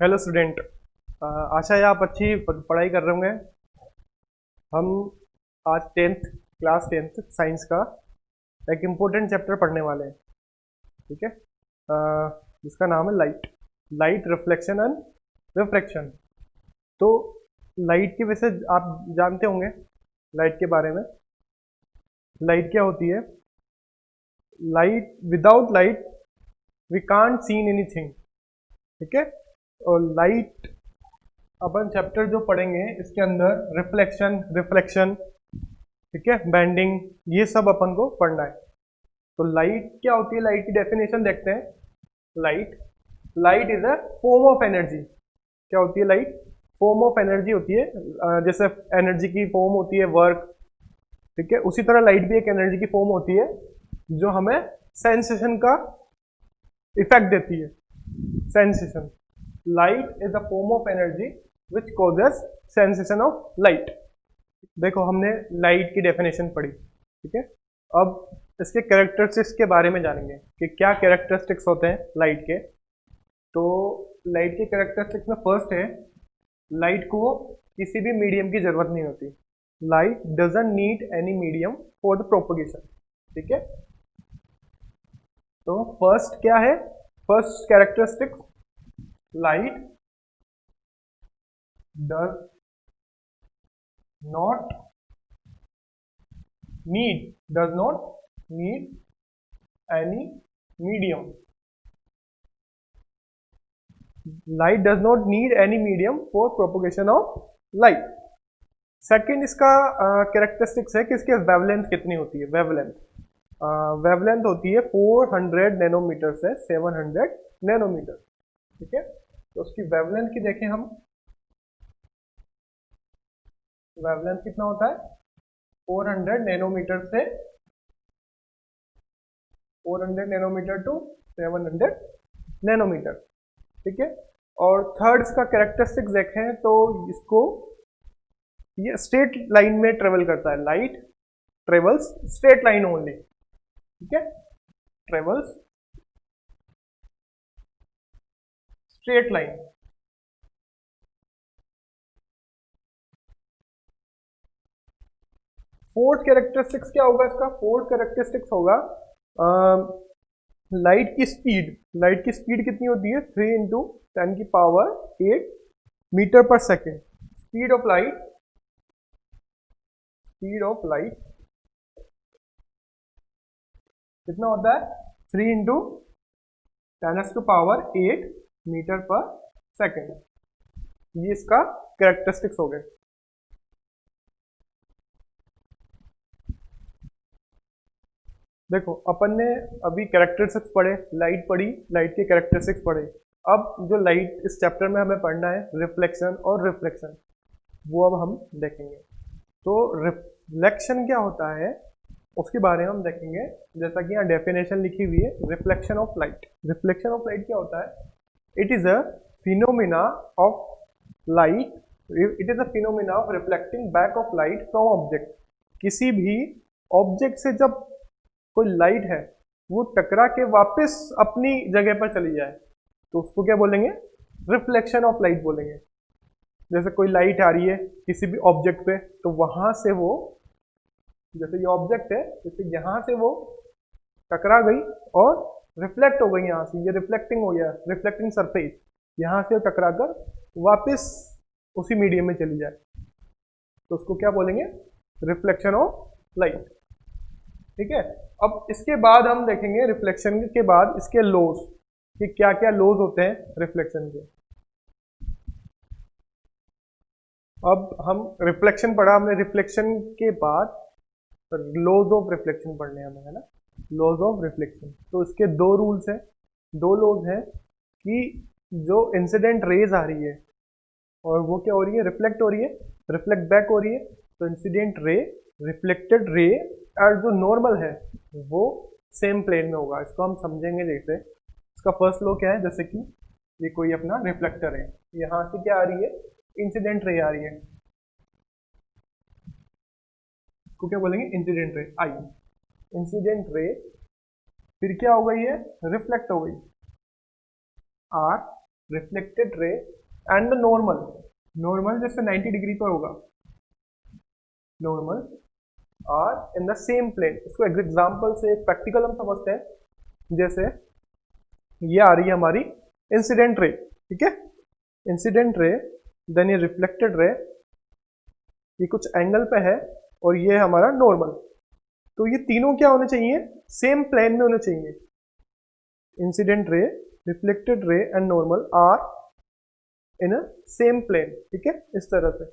Hello student. आशा है आप अच्छी पढ़ाई कर रहे होंगे। हम आज क्लास टेंथ साइंस का एक इम्पोर्टेंट चैप्टर पढ़ने वाले हैं। ठीक है। जिसका नाम है light. Light reflection and refraction. तो लाइट की वैसे आप जानते होंगे लाइट के बारे में। लाइट क्या होती है? Light, without light we can't seen anything. ठीक है। और लाइट अपन चैप्टर जो पढ़ेंगे इसके अंदर रिफ्लेक्शन, रिफ्लेक्शन, ठीक है, बेंडिंग, ये सब अपन को पढ़ना है। तो लाइट क्या होती है? लाइट की डेफिनेशन देखते हैं। Light light is a form of energy. क्या होती है लाइट? फॉर्म ऑफ एनर्जी होती है। जैसे एनर्जी की फॉर्म होती है वर्क, ठीक है, उसी तरह लाइट भी एक एनर्जी की फॉर्म होती है जो हमें सेंसेशन का इफेक्ट देती है। Sensation. Light is a form of energy which causes sensation of light. देखो हमने लाइट की डेफिनेशन पढ़ी, ठीक है। अब इसके कैरेक्टरिस्टिक्स के बारे में जानेंगे कि क्या कैरेक्टरिस्टिक्स होते हैं लाइट के। तो लाइट के कैरेक्टरिस्टिक्स में फर्स्ट है, लाइट को किसी भी मीडियम की जरूरत नहीं होती। Light doesn't need any medium for the propagation. ठीक है। तो फर्स्ट क्या है? First characteristic, light does not need any medium. Light does not need any medium for propagation of light. Second इसका कैरेक्टरिस्टिक्स है कि इसकी वेवलेंथ कितनी होती है। वेवलेंथ होती है 400 नैनोमीटर से 700 नैनोमीटर। ठीक है। तो उसकी वेवलेंथ की देखें हम, वेवलेंथ कितना होता है? 400 नैनोमीटर से 400 नैनोमीटर टू 700 नैनोमीटर। ठीक है। और थर्ड इसका कैरेक्टरिस्टिक्स देखें तो इसको, ये स्ट्रेट लाइन में ट्रेवल करता है। Light travels straight line only. ठीक है। Travels straight line. Fourth characteristics क्या होगा इसका? फोर्थ कैरेक्टरिस्टिक्स होगा लाइट की स्पीड। लाइट की स्पीड कितनी होती है? 3 इंटू 10 की पावर 8 मीटर पर second. Speed of light, speed of light कितना होता है? 3 इंटू 10 टू पावर 8 मीटर पर सेकेंड। ये इसका कैरेक्टरिस्टिक्स हो गए। देखो अपन ने अभी कैरेक्टरिस्टिक्स पढ़े, लाइट पढ़ी, लाइट के कैरेक्टरिस्टिक्स पढ़े। अब जो लाइट इस चैप्टर में हमें पढ़ना है रिफ्लेक्शन और रिफ्लेक्शन, वो अब हम देखेंगे। तो रिफ्लेक्शन क्या होता है उसके बारे में हम देखेंगे। जैसा कि यहाँ डेफिनेशन लिखी हुई है, reflection of light. Reflection of light क्या होता है? It is a phenomena of light, it is a phenomena of reflecting back of light from object. किसी भी ऑब्जेक्ट से जब कोई लाइट है वो टकरा के वापस अपनी जगह पर चली जाए तो उसको क्या बोलेंगे? रिफ्लेक्शन ऑफ लाइट बोलेंगे। जैसे कोई लाइट आ रही है किसी भी ऑब्जेक्ट पे, तो वहां से वो, जैसे ये ऑब्जेक्ट है, जैसे यहां से वो टकरा गई और रिफ्लेक्ट हो गई, यहां से ये रिफ्लेक्टिंग हो गया, रिफ्लेक्टिंग सरफेस, यहां से टकरा कर वापस उसी मीडियम में चली जाए तो उसको क्या बोलेंगे? Reflection of light. ठीक है। अब इसके बाद हम देखेंगे रिफ्लेक्शन के बाद इसके लॉज, कि क्या क्या लॉज होते हैं रिफ्लेक्शन के। अब हम रिफ्लेक्शन पढ़ा हमने, रिफ्लेक्शन के बाद लॉज ऑफ रिफ्लेक्शन पढ़ने हमें, है ना। लॉज ऑफ रिफ्लेक्शन, तो इसके दो रूल्स हैं, दो लॉज हैं कि जो इंसिडेंट रेज आ रही है और वो क्या हो रही है? रिफ्लेक्ट हो रही है, रिफ्लेक्ट बैक हो रही है। तो इंसिडेंट रे, रिफ्लेक्टेड रे और जो नॉर्मल है वो सेम प्लेन में होगा। इसको हम समझेंगे। जैसे इसका फर्स्ट लॉ क्या है? जैसे कि ये कोई अपना रिफ्लेक्टर है, यहां से क्या आ रही है? इंसिडेंट रे आ रही है, इसको क्या बोलेंगे? इंसिडेंट रे, आई। इंसिडेंट रे फिर क्या हो गई है? रिफ्लेक्ट हो गई, are reflected ray and the normal, normal जैसे 90 डिग्री पर होगा, normal are in the same plane. इसको एग्जाम्पल से प्रैक्टिकल हम समझते हैं। जैसे ये आ रही है हमारी इंसिडेंट रे, ठीक है, इंसिडेंट रे, देन ये रिफ्लेक्टेड रे, ये कुछ एंगल पे है, और ये हमारा नॉर्मल। तो ये तीनों क्या होने चाहिए, सेम प्लेन में होने चाहिए। Incident ray, reflected ray and normal are in a same plane, ठीक है, इस तरह से।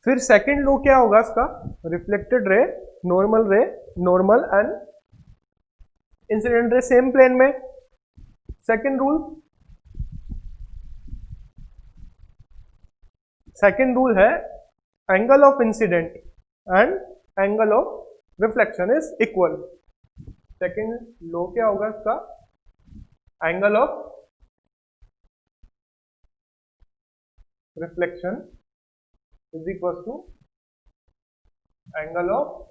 फिर सेकंड लॉ क्या होगा इसका, reflected ray, normal and incident ray same plane में। सेकंड रूल है angle of incident and angle of reflection is equal. Second law क्या होगा इसका, angle of reflection is equal to angle of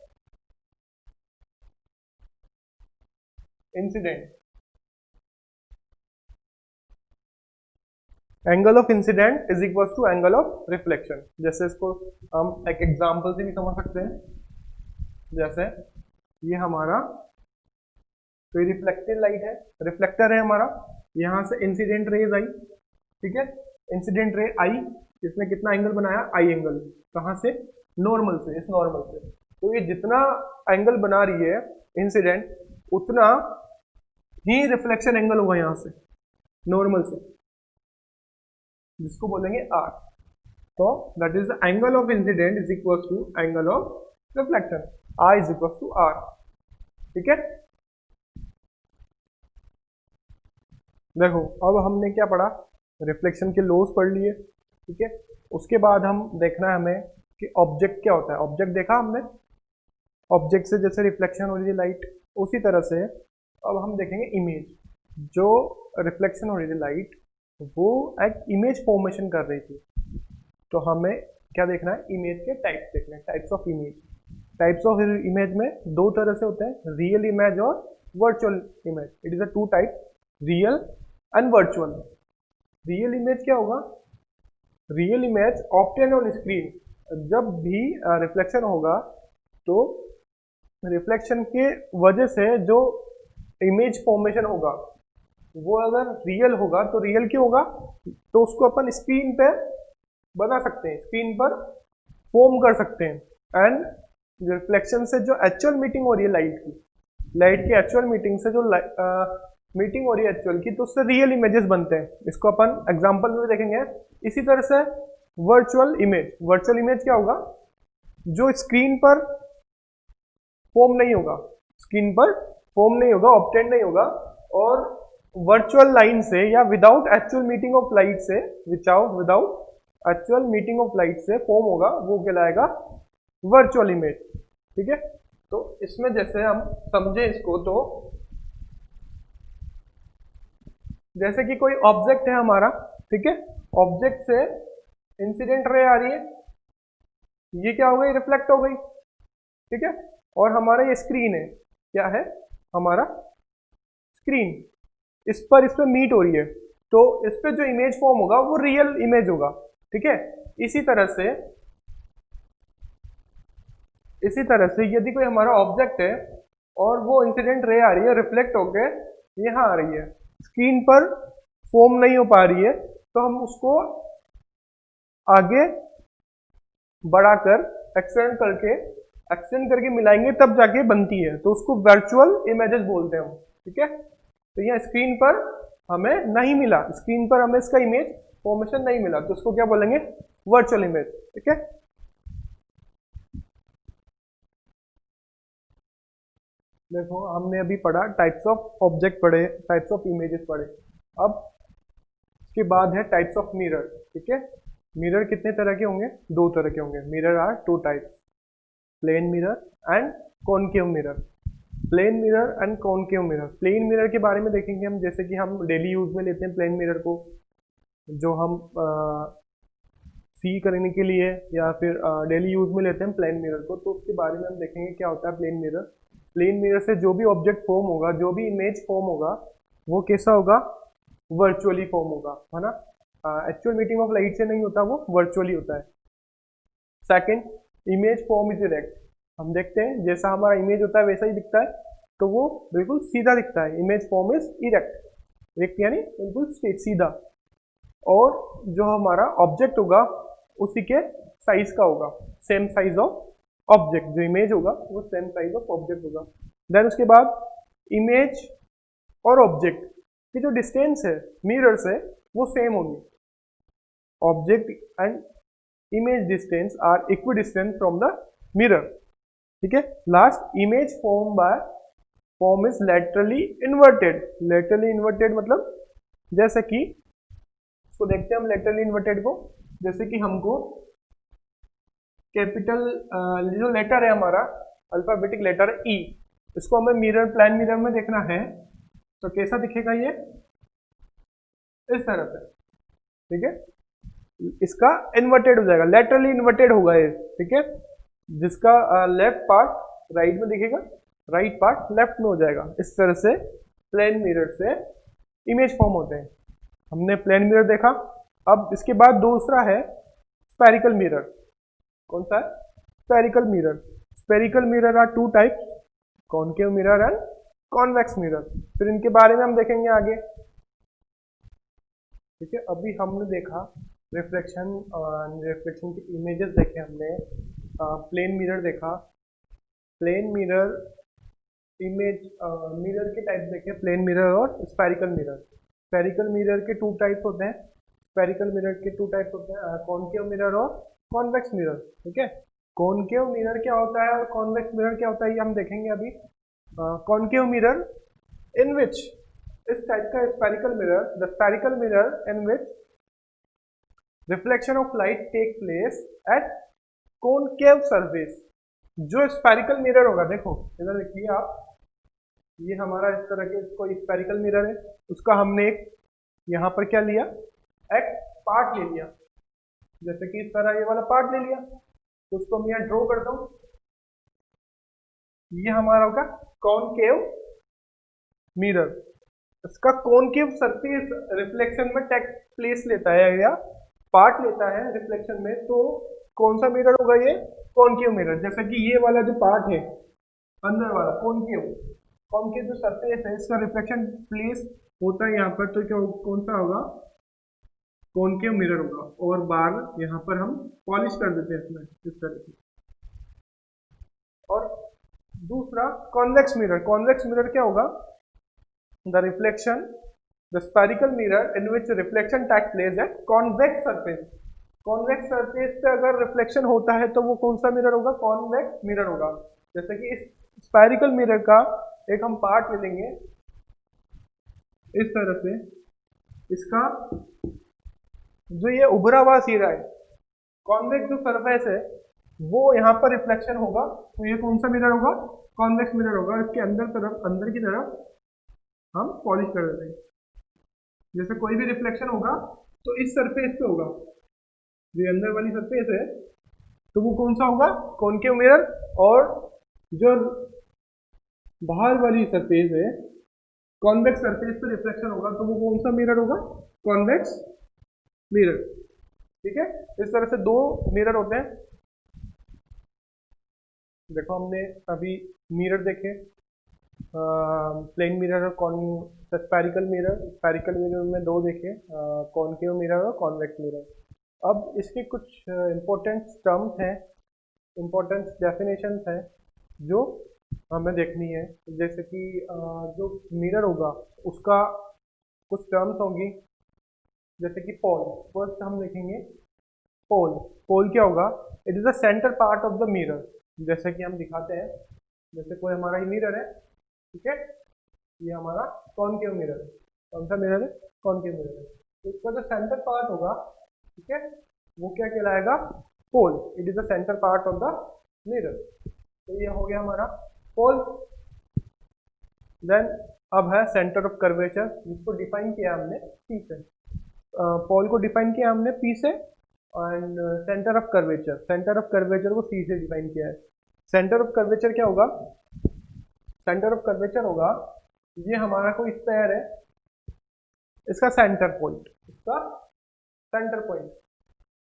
incident. Angle of incident is equal to angle of reflection. जैसे इसको हम एक example से भी समझ सकते हैं। जैसे ये हमारा कोई रिफ्लेक्टेड लाइट है, रिफ्लेक्टर है हमारा, यहां से इंसिडेंट रेज आई, ठीक है, इंसिडेंट रे आई, इसने कितना एंगल बनाया, आई एंगल, कहां से, नॉर्मल से, इस नॉर्मल से। तो ये जितना एंगल बना रही है इंसिडेंट, उतना ही रिफ्लेक्शन एंगल होगा यहां से, नॉर्मल से, जिसको बोलेंगे आर। तो that is the angle of incident is equal to angle of reflection, I is equal to R, ठीक है। देखो अब हमने क्या पढ़ा, रिफ्लेक्शन के लॉज पढ़ लिए, ठीक है। उसके बाद हम देखना है हमें कि ऑब्जेक्ट क्या होता है। ऑब्जेक्ट देखा हमने, ऑब्जेक्ट से जैसे रिफ्लेक्शन हो रही है लाइट, उसी तरह से अब हम देखेंगे इमेज। जो रिफ्लेक्शन हो रही थी लाइट, वो एक इमेज फॉर्मेशन कर रही थी। तो हमें क्या देखना है, इमेज के टाइप्स देखने हैं, types of image. Types of image में दो तरह से होते हैं, रियल इमेज और virtual image. It is a two types, real and virtual. Real image क्या होगा, real image obtain on screen. जब भी रिफ्लेक्शन होगा तो रिफ्लेक्शन के वजह से जो इमेज फॉर्मेशन होगा वो अगर रियल होगा, तो रियल क्यों होगा, तो उसको अपन स्क्रीन पे बना सकते हैं, स्क्रीन पर फॉर्म कर सकते हैं। एंड रिफ्लेक्शन से जो एक्चुअल मीटिंग हो रही है लाइट की एक्चुअल मीटिंग से जो मीटिंग हो रही है एक्चुअल की, तो उससे रियल इमेजेस बनते हैं। इसको अपन एग्जांपल में देखेंगे। इसी तरह से वर्चुअल इमेज क्या होगा, जो स्क्रीन पर फॉर्म नहीं होगा, स्क्रीन पर फॉर्म नहीं होगा, ऑब्टेन नहीं होगा, और वर्चुअल लाइन से या without actual meeting of light से, without actual meeting of light से फॉर्म होगा, वो कहलाएगा वर्चुअल इमेज, ठीक है। तो इसमें जैसे हम समझे इसको, तो जैसे कि कोई ऑब्जेक्ट है हमारा, ठीक है, ऑब्जेक्ट से इंसिडेंट रे आ रही है, ये क्या हो गई, रिफ्लेक्ट हो गई, ठीक है। और हमारा ये स्क्रीन है, क्या है हमारा स्क्रीन, इस पर मीट हो रही है, तो इस पे जो इमेज फॉर्म होगा वो रियल इमेज होगा, ठीक है। इसी तरह से यदि कोई हमारा ऑब्जेक्ट है और वो इंसिडेंट रे आ रही है, रिफ्लेक्ट होकर यहाँ आ रही है, स्क्रीन पर फॉर्म नहीं हो पा रही है, तो हम उसको आगे बढ़ाकर एक्सटेंड करके मिलाएंगे, तब जाके बनती है, तो उसको वर्चुअल इमेजेस बोलते हैं हम, ठीक है। तो यहाँ स्क्रीन पर हमें नहीं मिला, स्क्रीन पर हमें इसका इमेज फॉर्मेशन नहीं मिला, तो उसको क्या बोलेंगे, वर्चुअल इमेज, ठीक है। देखो हमने अभी पढ़ा टाइप्स ऑफ ऑब्जेक्ट पढ़े, टाइप्स ऑफ इमेजेस पढ़े। अब इसके बाद है टाइप्स ऑफ मिरर, ठीक है। मिरर कितने तरह के होंगे, दो तरह के होंगे। Mirror are two types, plane mirror and concave mirror. Plane mirror and concave mirror. Plane mirror के बारे में देखेंगे हम, जैसे कि हम डेली यूज में लेते हैं प्लेन मिरर को, जो हम सी करने के लिए या फिर डेली यूज में लेते हैं प्लेन मिरर को, तो उसके बारे में हम देखेंगे क्या होता है प्लेन मिरर। प्लेन मिरर से जो भी ऑब्जेक्ट फॉर्म होगा, जो भी इमेज फॉर्म होगा, वो कैसा होगा, वर्चुअली फॉर्म होगा, है ना। एक्चुअल मीटिंग ऑफ लाइट से नहीं होता, वो वर्चुअली होता है। Second, image form is erect. हम देखते हैं जैसा हमारा इमेज होता है वैसा ही दिखता है, तो वो बिल्कुल सीधा दिखता है। Image form is erect, erect यानी बिल्कुल सीधा। और जो हमारा ऑब्जेक्ट होगा उसी के साइज का होगा, सेम साइज ऑफ ऑब्जेक्ट। जो इमेज होगा वो सेम साइज ऑफ ऑब्जेक्ट होगा। देन उसके बाद इमेज और ऑब्जेक्ट की जो डिस्टेंस है मिरर से वो सेम होगी। Object and image distance are equidistant from the mirror, ठीक है। Last, image form is laterally inverted. Laterally inverted मतलब जैसे कि इसको देखते हैं हम लेटरली इन्वर्टेड को, जैसे कि हमको कैपिटल जो लेटर है हमारा अल्फाबेटिक लेटर ई, इसको हमें मिरर प्लेन मिरर में देखना है तो कैसा दिखेगा ये, इस तरह से, ठीक है। इसका इन्वर्टेड हो जाएगा, लेटरली इन्वर्टेड होगा ये, ठीक है। जिसका लेफ्ट पार्ट राइट में दिखेगा, राइट पार्ट लेफ्ट में हो जाएगा। इस तरह से प्लेन मिरर से इमेज फॉर्म होते हैं। हमने प्लेन मिरर देखा। अब इसके बाद दूसरा है स्फेरिकल मिरर। कौन सा है? Spherical mirror. Spherical mirror are two types, concave mirror and convex mirror. फिर इनके बारे में हम देखेंगे आगे, ठीक है। अभी हमने देखा रिफ्लेक्शन, रिफ्लेक्शन की इमेजेस देखे हमने, प्लेन मिरर देखा, प्लेन मिरर इमेज मिरर के टाइप देखे, प्लेन मिरर और स्फेरिकल मिरर। स्फेरिकल मिरर के टू टाइप्स होते हैं, स्फेरिकल मिरर के टू टाइप्स होते हैं, कॉनकेव मिरर और कॉन्वेक्स मिरर, ठीक है। कॉनकेव मिरर क्या होता है और कॉन्वेक्स मिरर क्या होता है ये हम देखेंगे अभी। कॉनकेव मिरर इन विच, इस टाइप का spherical mirror, the spherical mirror in which reflection of light take place at concave surface. जो स्फेरिकल मिरर होगा, देखो इधर देखिए आप, ये हमारा इस तरह के कोई स्फेरिकल मिरर है, उसका हमने एक यहाँ पर क्या लिया, एक पार्ट ले लिया, जैसे कि इस तरह ये वाला पार्ट ले लिया, तो उसको मैं यहाँ ड्रॉ करता हूँ। ये हमारा होगा कॉनकेव मिरर। इसका कॉनकेव सरफेस रिफ्लेक्शन में टेक प्लेस लेता है या पार्ट लेता है रिफ्लेक्शन में, तो कौन सा मिरर होगा ये, कॉनकेव मिरर। जैसे कि ये वाला जो पार्ट है अंदर वाला कॉनकेव, कॉनकेव जो सरफेस है इसका रिफ्लेक्शन प्लेस होता है यहाँ पर, तो क्या कौन सा होगा, कॉनकेव मिरर होगा। और बार यहाँ पर हम पॉलिश कर देते हैं इसमें इस तरह से। और दूसरा कॉन्वेक्स मिरर। कॉन्वेक्स मिरर क्या होगा, the reflection, the spherical mirror in which reflection take place at convex surface. Convex surface पे अगर रिफ्लेक्शन होता है तो वो कौन सा मिरर होगा, कॉन्वेक्स मिरर होगा। जैसे कि इस स्फेरिकल मिरर का एक हम पार्ट ले लेंगे इस तरह से, इसका जो ये उभरा हुआ सिरा है, कॉन्वेक्स जो सरफेस है वो यहाँ पर रिफ्लेक्शन होगा, तो ये कौन सा मिरर होगा, कॉन्वेक्स मिरर होगा। इसके अंदर की तरफ हम पॉलिश कर देते हैं। जैसे कोई भी रिफ्लेक्शन होगा तो इस सरफेस पे होगा, जो अंदर वाली सरफेस है तो वो कौन सा होगा, कॉनकेव मिरर। और जो बाहर वाली सरफेस है कॉन्वेक्स सरफेस पे रिफ्लेक्शन होगा तो वो कौन सा मिरर होगा, कॉन्वेक्स मिरर, ठीक है। इस तरह से दो मिरर होते हैं। देखो हमने अभी मिरर देखे, प्लेन मिरर और स्फेरिकल मिरर। स्फेरिकल मिरर में दो देखे, कॉनकेव मिरर और कॉन्वेक्स मिरर। अब इसके कुछ इंपॉर्टेंट टर्म्स हैं, इंपॉर्टेंट डेफिनेशंस हैं जो हमें देखनी है। जैसे कि जो मिरर होगा उसका कुछ टर्म्स होंगी, जैसे कि पोल। फर्स्ट हम देखेंगे पोल। पोल क्या होगा, it is the centre part of the mirror. जैसे कि हम दिखाते हैं, जैसे कोई हमारा ये मिरर है, ठीक है, ये हमारा कॉनकेव मिरर है। कौन सा मिरर है, कॉनकेव मिरर है। तो इसका जो सेंटर पार्ट होगा, ठीक है, वो क्या कहलाएगा, pole. It is the centre part of the mirror. तो ये हो गया हमारा पोल। देन अब है सेंटर ऑफ कर्वेचर, जिसको डिफाइन किया हमने पी से। पोल को डिफाइन किया हमने पी से, and centre of curvature, centre of curvature को सी से डिफाइन किया है। सेंटर ऑफ कर्वेचर क्या होगा, सेंटर ऑफ कर्वेचर होगा, ये हमारा कोई स्फेयर है, इसका सेंटर पॉइंट, इसका सेंटर पॉइंट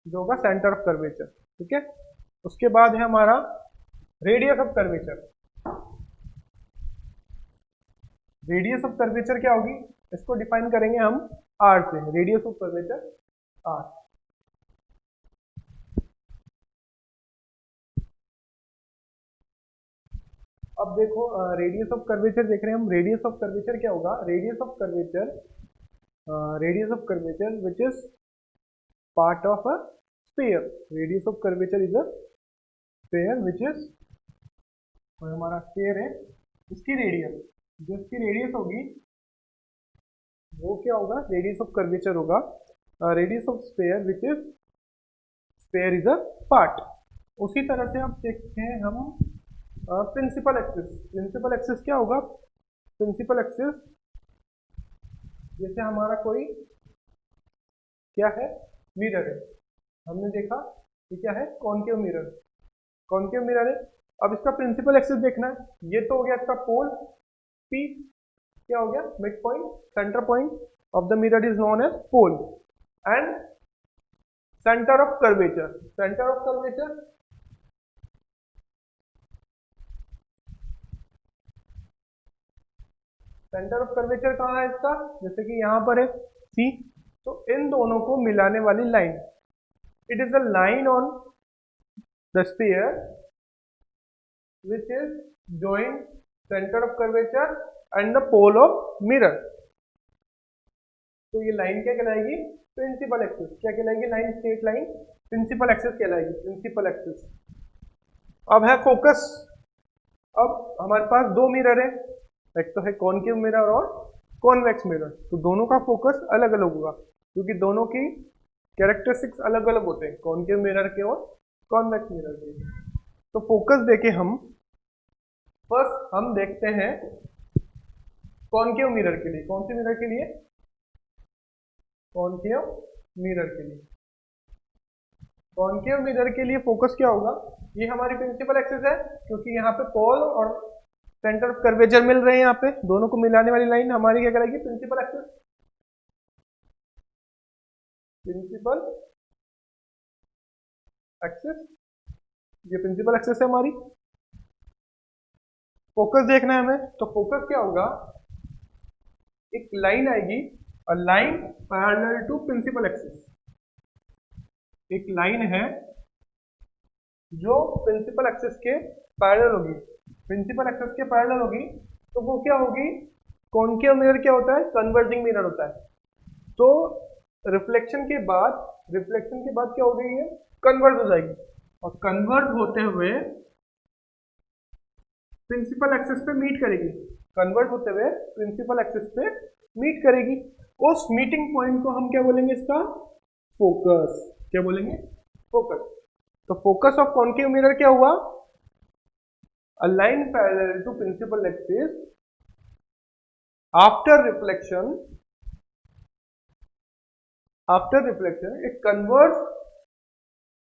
जो होगा सेंटर ऑफ कर्वेचर, ठीक है। उसके बाद है हमारा radius of curvature. Radius of curvature क्या होगी, इसको डिफाइन करेंगे हम आर से, रेडियस ऑफ कर्वेचर आर। अब देखो रेडियस ऑफ कर्वेचर देख रहे हैं हम, रेडियस ऑफ कर्वेचर क्या होगा, radius of curvature, radius of curvature which is part of a sphere, radius of curvature is a sphere which is, हमारा स्फीयर है, इसकी रेडियस, जो इसकी रेडियस होगी वो क्या होगा, रेडियस ऑफ कर्वेचर होगा, radius of sphere which is, sphere is a part. उसी तरह से आप देखते हैं हम प्रिंसिपल एक्सिस। प्रिंसिपल एक्सिस क्या होगा, प्रिंसिपल एक्सिस जैसे हमारा कोई क्या है, मिरर है, हमने देखा ये क्या है, कॉनकेव मिरर, कॉनकेव मिरर है। अब इसका प्रिंसिपल एक्सिस देखना है, ये तो हो गया इसका पोल P, क्या हो गया, mid point, centre point of the mirror is known as pole, and centre of curvature, centre of curvature centre of curvature कहाँ है इसका, जैसे कि यहाँ पर है C, तो इन दोनों को मिलाने वाली line, it is the line on the sphere which is join centre of curvature and the pole of mirror. तो ये लाइन क्या कहलाएगी, प्रिंसिपल एक्सिस, क्या कहलाएगी, line, straight line principal axis कहलाएगी, प्रिंसिपल एक्सिस। अब है फोकस। अब हमारे पास दो मिरर है, एक तो है कॉनकेव मिरर और कॉन्वेक्स मिरर, तो दोनों का फोकस अलग अलग होगा क्योंकि दोनों की कैरेक्टरिस्टिक्स अलग अलग होते हैं, कॉनकेव मिरर के और कॉन्वेक्स मिरर के। तो फोकस देके हम फर्स्ट हम देखते हैं कॉनकेव मिरर के लिए, कौन से मिरर के लिए, कॉनकेव मिरर के लिए। कॉनकेव मिरर के लिए फोकस क्या होगा, ये हमारी प्रिंसिपल एक्सिस है क्योंकि यहाँ पे पोल और सेंटर ऑफ कर्वेचर मिल रहे हैं, यहाँ पे दोनों को मिलाने वाली लाइन हमारी क्या कहलाएगी, प्रिंसिपल एक्सिस, प्रिंसिपल एक्सिस, ये प्रिंसिपल एक्सिस है हमारी। फोकस देखना है हमें, तो फोकस क्या होगा, एक लाइन आएगी, और line parallel to principal axis, एक लाइन है जो प्रिंसिपल एक्सिस के पैरेलल होगी, प्रिंसिपल एक्सिस के पैरेलल होगी, तो वो क्या होगी, कॉनकेव मिरर क्या होता है, कन्वर्जिंग मिरर होता है। तो रिफ्लेक्शन के बाद क्या हो गई है, कन्वर्ज हो जाएगी, और कन्वर्ज होते हुए प्रिंसिपल एक्सिस पे मीट करेगी, कन्वर्ज होते हुए प्रिंसिपल एक्सिस पे मीट करेगी। उस मीटिंग पॉइंट को हम क्या बोलेंगे, इसका फोकस, क्या बोलेंगे, फोकस। तो फोकस ऑफ कॉनकेव मिरर क्या हुआ, a line parallel to principal axis after reflection it converges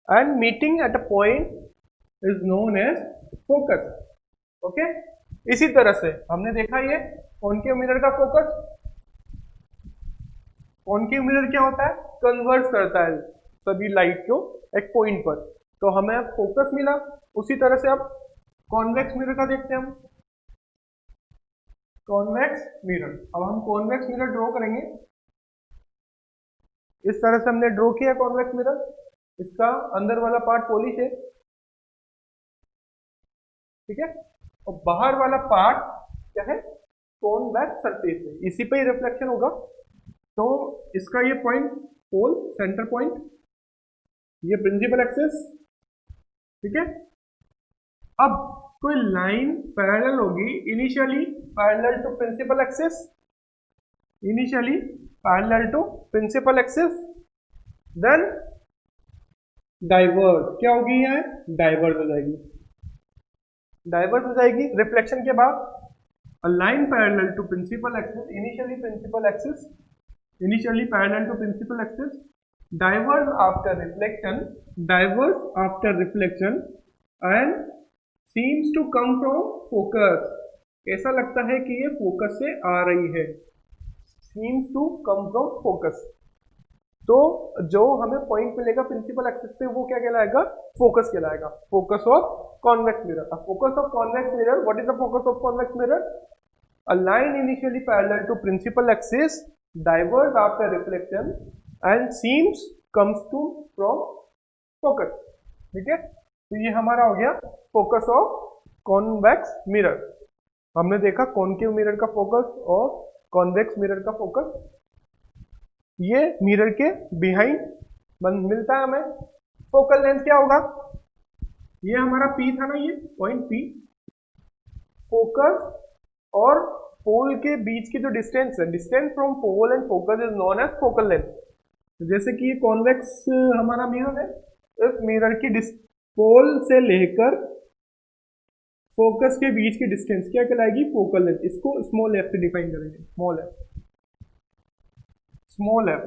and meeting at a point is known as focus। Okay, इसी तरह से हमने देखा ये कॉनकेव मिरर का फोकस, कॉनकेव मिरर क्या होता है, कन्वर्ज करता है सभी लाइट को एक पॉइंट पर, तो हमें अब फोकस मिला। उसी तरह से अब कॉन्वेक्स मिरर का देखते हैं हम, कॉन्वेक्स मिरर। अब हम कॉन्वेक्स मिरर ड्रॉ करेंगे, इस तरह से हमने ड्रॉ किया कॉन्वेक्स मिरर, इसका अंदर वाला पार्ट पॉलिश है, ठीक है, और बाहर वाला पार्ट क्या है, कॉन्वेक्स सरफेस है, इसी पे ही रिफ्लेक्शन होगा। तो इसका ये पॉइंट पोल, सेंटर पॉइंट, ये प्रिंसिपल एक्सिस, ठीक है। अब कोई लाइन पैरेलल होगी, initially parallel to principal axis, initially parallel to principal axis, then diverge, क्या होगी, यहाँ डाइवर्ज हो जाएगी, डाइवर्ज हो जाएगी रिफ्लेक्शन के बाद। A line parallel to principal axis, initially principal axis, initially parallel to principal axis, diverge after reflection, diverge after reflection and seems to come from focus, ऐसा लगता है कि ये फोकस से आ रही है, seems to come from focus. तो जो हमें पॉइंट मिलेगा प्रिंसिपल एक्सिस पे वो क्या कहलाएगा, फोकस कहलाएगा, focus of convex mirror. Focus of convex mirror, what is the focus of convex mirror? A line initially parallel to principal axis diverge after reflection and seems comes to from focus. ठीक है, तो ये हमारा हो गया focus of convex mirror. हमने देखा concave mirror का फोकस और कॉन्वेक्स मिरर का फोकस। ये मिरर के बिहाइंड मिलता है हमें। फोकल लेंथ क्या होगा, ये हमारा P था ना, ये पॉइंट P। फोकस और पोल के बीच की जो डिस्टेंस है, distance from pole and focus is known as focal length. जैसे कि ये कॉन्वेक्स हमारा मिरर है, इस मिरर की पोल से लेकर फोकस के बीच की डिस्टेंस क्या कहलाएगी, फोकल लेंथ। इसको स्मॉल एफ से डिफाइन करेंगे, स्मॉल एफ, स्मॉल एफ,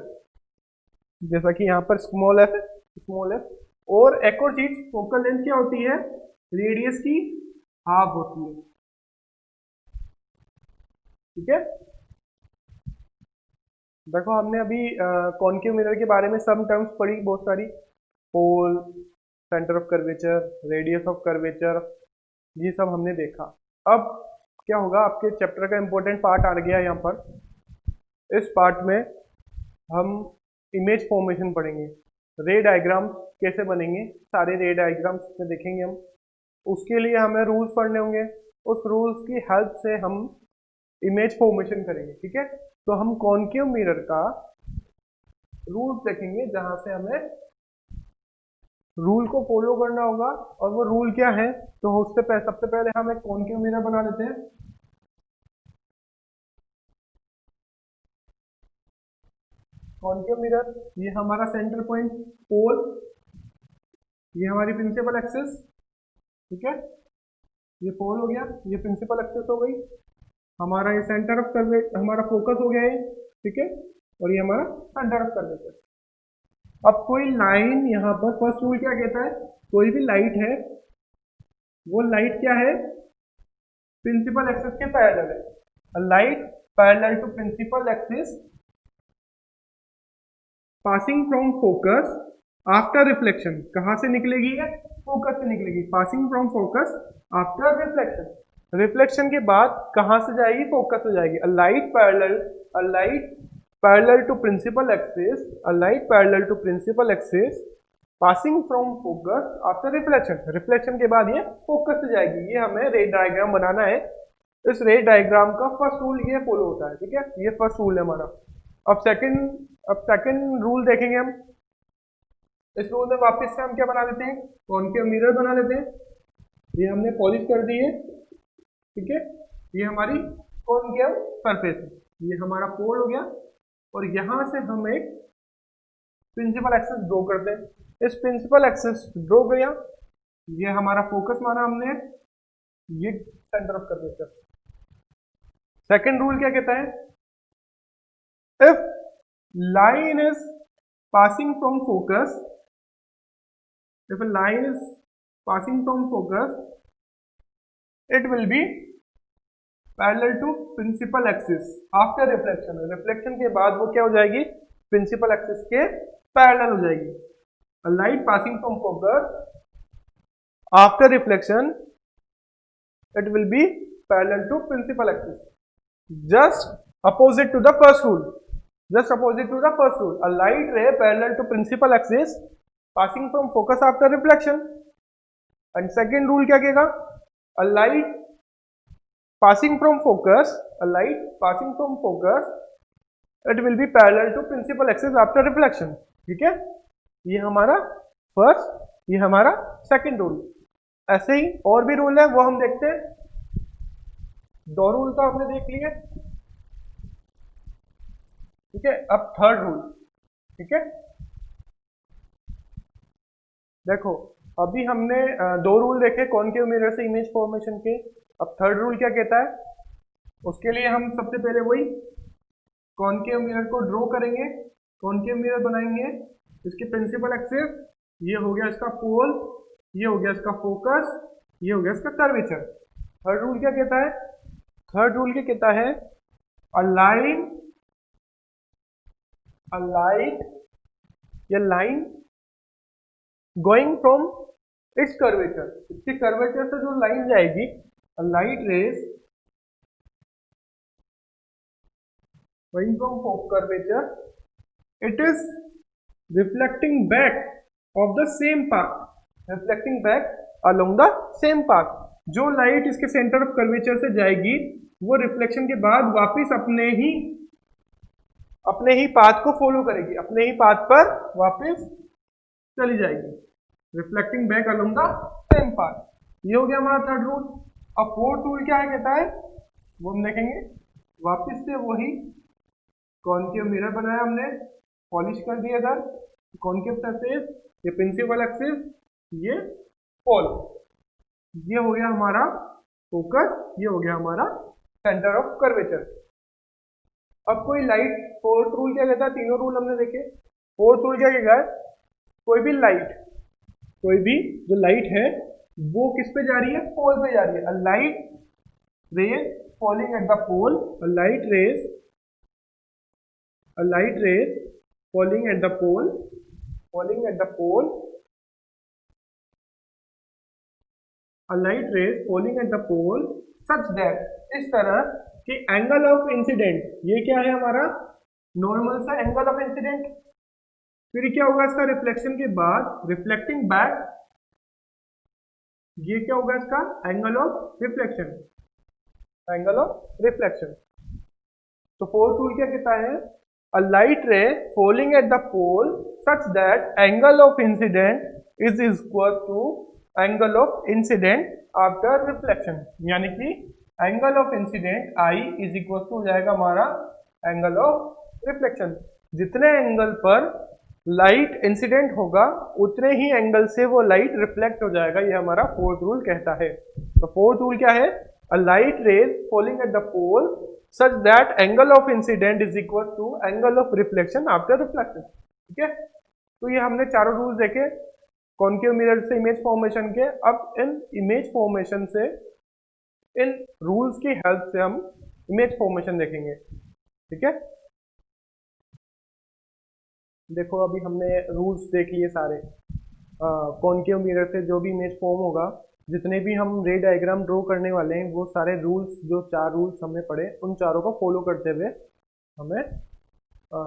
जैसा कि यहाँ पर स्मॉल एफ है, स्मॉल एफ। और एक और चीज, फोकल लेंथ क्या होती है, रेडियस की हाफ होती है। ठीक है, देखो हमने अभी कॉनकेव मिरर के बारे में सम टर्म्स पढ़ी बहुत सारी, pole, centre of curvature, radius of curvature, ये सब हमने देखा। अब क्या होगा, आपके चैप्टर का इंपॉर्टेंट पार्ट आ गया यहाँ पर। इस पार्ट में हम इमेज फॉर्मेशन पढ़ेंगे, रे डायग्राम कैसे बनेंगे, सारे रे डायग्राम्स में देखेंगे हम। उसके लिए हमें रूल्स पढ़ने होंगे, उस रूल्स की हेल्प से हम इमेज फॉर्मेशन करेंगे। ठीक है, तो हम कॉनकेव मिरर का रूल्स देखेंगे, जहां से हमें रूल को फॉलो करना होगा। और वो रूल क्या है, तो उससे सबसे पहले हम एक कॉनकेव मिरर बना लेते हैं। कॉनकेव मिरर, ये हमारा सेंटर पॉइंट पोल, ये हमारी प्रिंसिपल एक्सिस। ठीक है, ये पोल हो गया, ये प्रिंसिपल एक्सिस हो गई, हमारा ये सेंटर ऑफ कर्वेचर, हमारा फोकस हो गया ये। ठीक है, और ये हमारा सेंटर ऑफ कर्वेचर। अब कोई लाइन यहाँ पर, फर्स्ट रूल क्या कहता है, कोई भी लाइट है, वो लाइट क्या है, प्रिंसिपल एक्सिस के पैरेलल है। Light parallel to principal axis passing from focus after reflection. कहां से निकलेगी है, फोकस से निकलेगी। Passing from focus after reflection, reflection के बाद कहां से जाएगी, फोकस से जाएगी। A light parallel to principal axis, a light parallel to principal axis passing from focus after reflection, reflection के बाद ये फोकस से जाएगी। ये हमें रे डायग्राम बनाना है। इस रे डायग्राम का फर्स्ट रूल ये फॉलो होता है। ठीक है, ये फर्स्ट रूल है हमारा। अब सेकंड रूल देखेंगे हम। इस रूल में वापस से हम क्या बना लेते हैं, कॉनकेव मिरर बना लेते हैं। ये हमने पॉलिश कर दी है। ठीक है, ये हमारी कॉनकेव सरफेस है, ये हमारा पोल हो गया। और यहां से हम एक प्रिंसिपल एक्सिस ड्रॉ करते हैं। इस प्रिंसिपल एक्सिस ड्रॉ किया, ये हमारा फोकस माना हमने, ये centre of curvature. Second rule क्या कहता है, if line is passing from focus, if a line is passing from focus, it will be parallel to principal axis after reflection। Reflection के बाद वो क्या हो जाएगी, प्रिंसिपल एक्सिस के पैरेलल हो जाएगी। A light passing from focus after reflection, it will be parallel to principal axis, just opposite to the first rule, just opposite to the first rule। A light ray parallel to principal axis passing from focus after reflection। and second rule क्या कहेगा, a light passing from focus, a light passing from focus, it will be parallel to principal axis after reflection। ठीक है, ये हमारा first, ये हमारा second rule. ऐसे ही और भी रूल है, वो हम देखते हैं। दो रूल तो आपने देख लिए। ठीक है, अब थर्ड रूल। ठीक है, देखो अभी हमने दो रूल देखे कॉनकेव मिरर से इमेज फॉर्मेशन के। अब थर्ड रूल क्या कहता है, उसके लिए हम सबसे पहले वही कॉनकेव मिरर को ड्रॉ करेंगे, कॉनकेव मिरर बनाएंगे। इसके प्रिंसिपल एक्सिस, ये हो गया इसका पोल, ये हो गया इसका फोकस, ये हो गया इसका कर्वेचर। थर्ड रूल क्या कहता है, थर्ड रूल क्या कहता है, अ लाइन अ लाइट, ये line going from its curvature, इसके कर्वेचर से जो लाइन जाएगी, a light rays going from curvature, it is reflecting back of the same path, reflecting back along the same path। जो light इसके centre of curvature से जाएगी वो reflection के बाद वापस अपने ही पाथ को फॉलो करेगी, अपने ही पाथ पर वापस चली जाएगी, reflecting back along the same path. ये हो गया हमारा थर्ड रूल। अब फोर्थ रूल क्या है, कहता है वो हम देखेंगे। वापस से वही कॉनकेव मिरर बनाया हमने, पॉलिश कर दिया इधर, कॉनकेव सरफेस, ये प्रिंसिपल एक्सिस, ये पोल, ये हो गया हमारा फोकस, ये हो गया हमारा सेंटर ऑफ कर्वेचर। अब कोई लाइट, फोर्थ रूल क्या कहता है, तीनों रूल हमने देखे। फोर्थ रूल क्या कहता है, कोई भी लाइट, कोई भी जो लाइट है वो किस पे जा रही है, पोल पे जा रही है। A light rays falling at the pole, a light rays falling at the pole, a light rays falling at the pole such that, इस तरह कि एंगल ऑफ इंसिडेंट, ये क्या है हमारा नॉर्मल सा एंगल ऑफ इंसिडेंट, फिर क्या होगा इसका रिफ्लेक्शन के बाद रिफ्लेक्टिंग बैक, ये क्या होगा इसका एंगल ऑफ रिफ्लेक्शन, तो फोर्थ रूल क्या कहता है, a light ray falling at the pole such that angle of incident is equal to angle of incident after reflection, यानी कि angle of incident I is equal to हो जाएगा हमारा angle of reflection। जितने angle पर light incident होगा उतने ही angle से वो लाइट रिफ्लेक्ट हो जाएगा, ये हमारा फोर्थ रूल कहता है। तो फोर्थ रूल क्या है, a light rays falling at the pole such that angle of incident is equal to angle of reflection after reflection। ठीक है, तो ये हमने चारों रूल्स देखे कॉनकेव मिरर से इमेज फॉर्मेशन के। अब इन इमेज फॉर्मेशन से, इन रूल्स की हेल्प से हम इमेज फॉर्मेशन देखेंगे। ठीक है, देखो अभी हमने रूल्स देख लिए सारे। कॉनकेव मिरर से जो भी इमेज फॉर्म होगा, जितने भी हम रे डायग्राम ड्रॉ करने वाले हैं, वो सारे रूल्स, जो चार रूल्स हमने पढ़े, उन चारों को फॉलो करते हुए हमें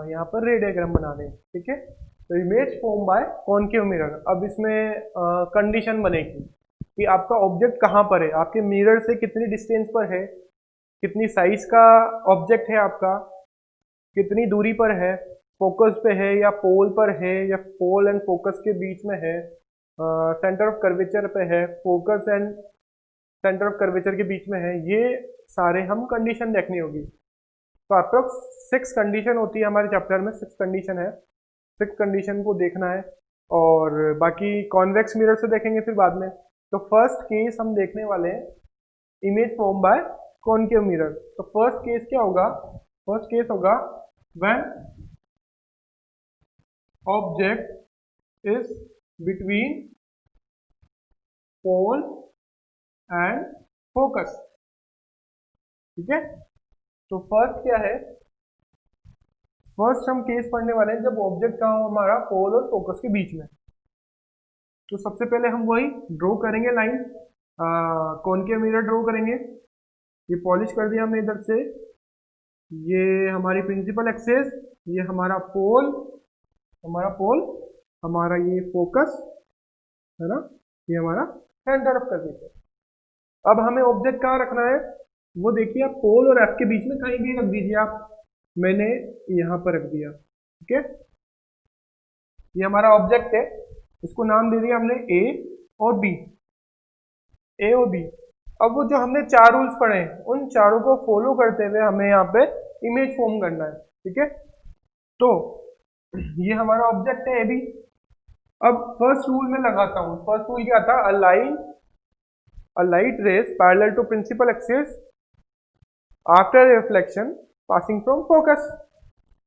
यहाँ पर रे डायग्राम बनाने हैं। ठीक है, तो image form by concave mirror. अब इसमें कंडीशन बनेगी कि आपका ऑब्जेक्ट कहाँ पर है, आपके मिरर से कितनी डिस्टेंस पर है, कितनी साइज का ऑब्जेक्ट है आपका, कितनी दूरी पर है, फोकस पे है या पोल पर है या पोल एंड फोकस के बीच में है, सेंटर ऑफ कर्वेचर पे है, focus and centre of curvature के बीच में है, ये सारे हम कंडीशन देखनी होगी। तो अप्रोक्स 6 कंडीशन होती है हमारे चैप्टर में, 6 कंडीशन है, 6 कंडीशन को देखना है, और बाकी कॉन्वेक्स मिरर से देखेंगे फिर बाद में। तो फर्स्ट केस हम देखने वाले हैं image form by concave mirror. तो फर्स्ट केस क्या होगा, फर्स्ट केस होगा when object is between pole and focus. ठीक है, तो फर्स्ट क्या है, फर्स्ट हम केस पढ़ने वाले हैं जब ऑब्जेक्ट कहाँ हो हमारा, पोल और फोकस के बीच में। तो सबसे पहले हम वही ड्रॉ करेंगे लाइन, कॉनकेव मिरर ड्रॉ करेंगे। ये पॉलिश कर दिया हमने इधर से, ये हमारी प्रिंसिपल एक्सिस, ये हमारा पोल, हमारा ये फोकस है ना, ये हमारा सेंटर ऑफ कर्वेचर। अब हमें ऑब्जेक्ट कहाँ रखना है, वो देखिए आप पोल और एफ के बीच में कहीं भी रख दीजिए आप, मैंने यहाँ पर रख दिया। ठीक है, ये हमारा ऑब्जेक्ट है, इसको नाम दे दिया हमने ए और बी, ए और बी। अब वो जो हमने 4 रूल्स पढ़े हैं, उन चारों को फॉलो करते हुए हमें यहाँ पे इमेज फॉर्म करना है। ठीक है, तो ये हमारा ऑब्जेक्ट है ए बी। अब फर्स्ट रूल में लगाता हूँ, फर्स्ट रूल क्या था, a light rays parallel to principal axis after reflection passing from focus।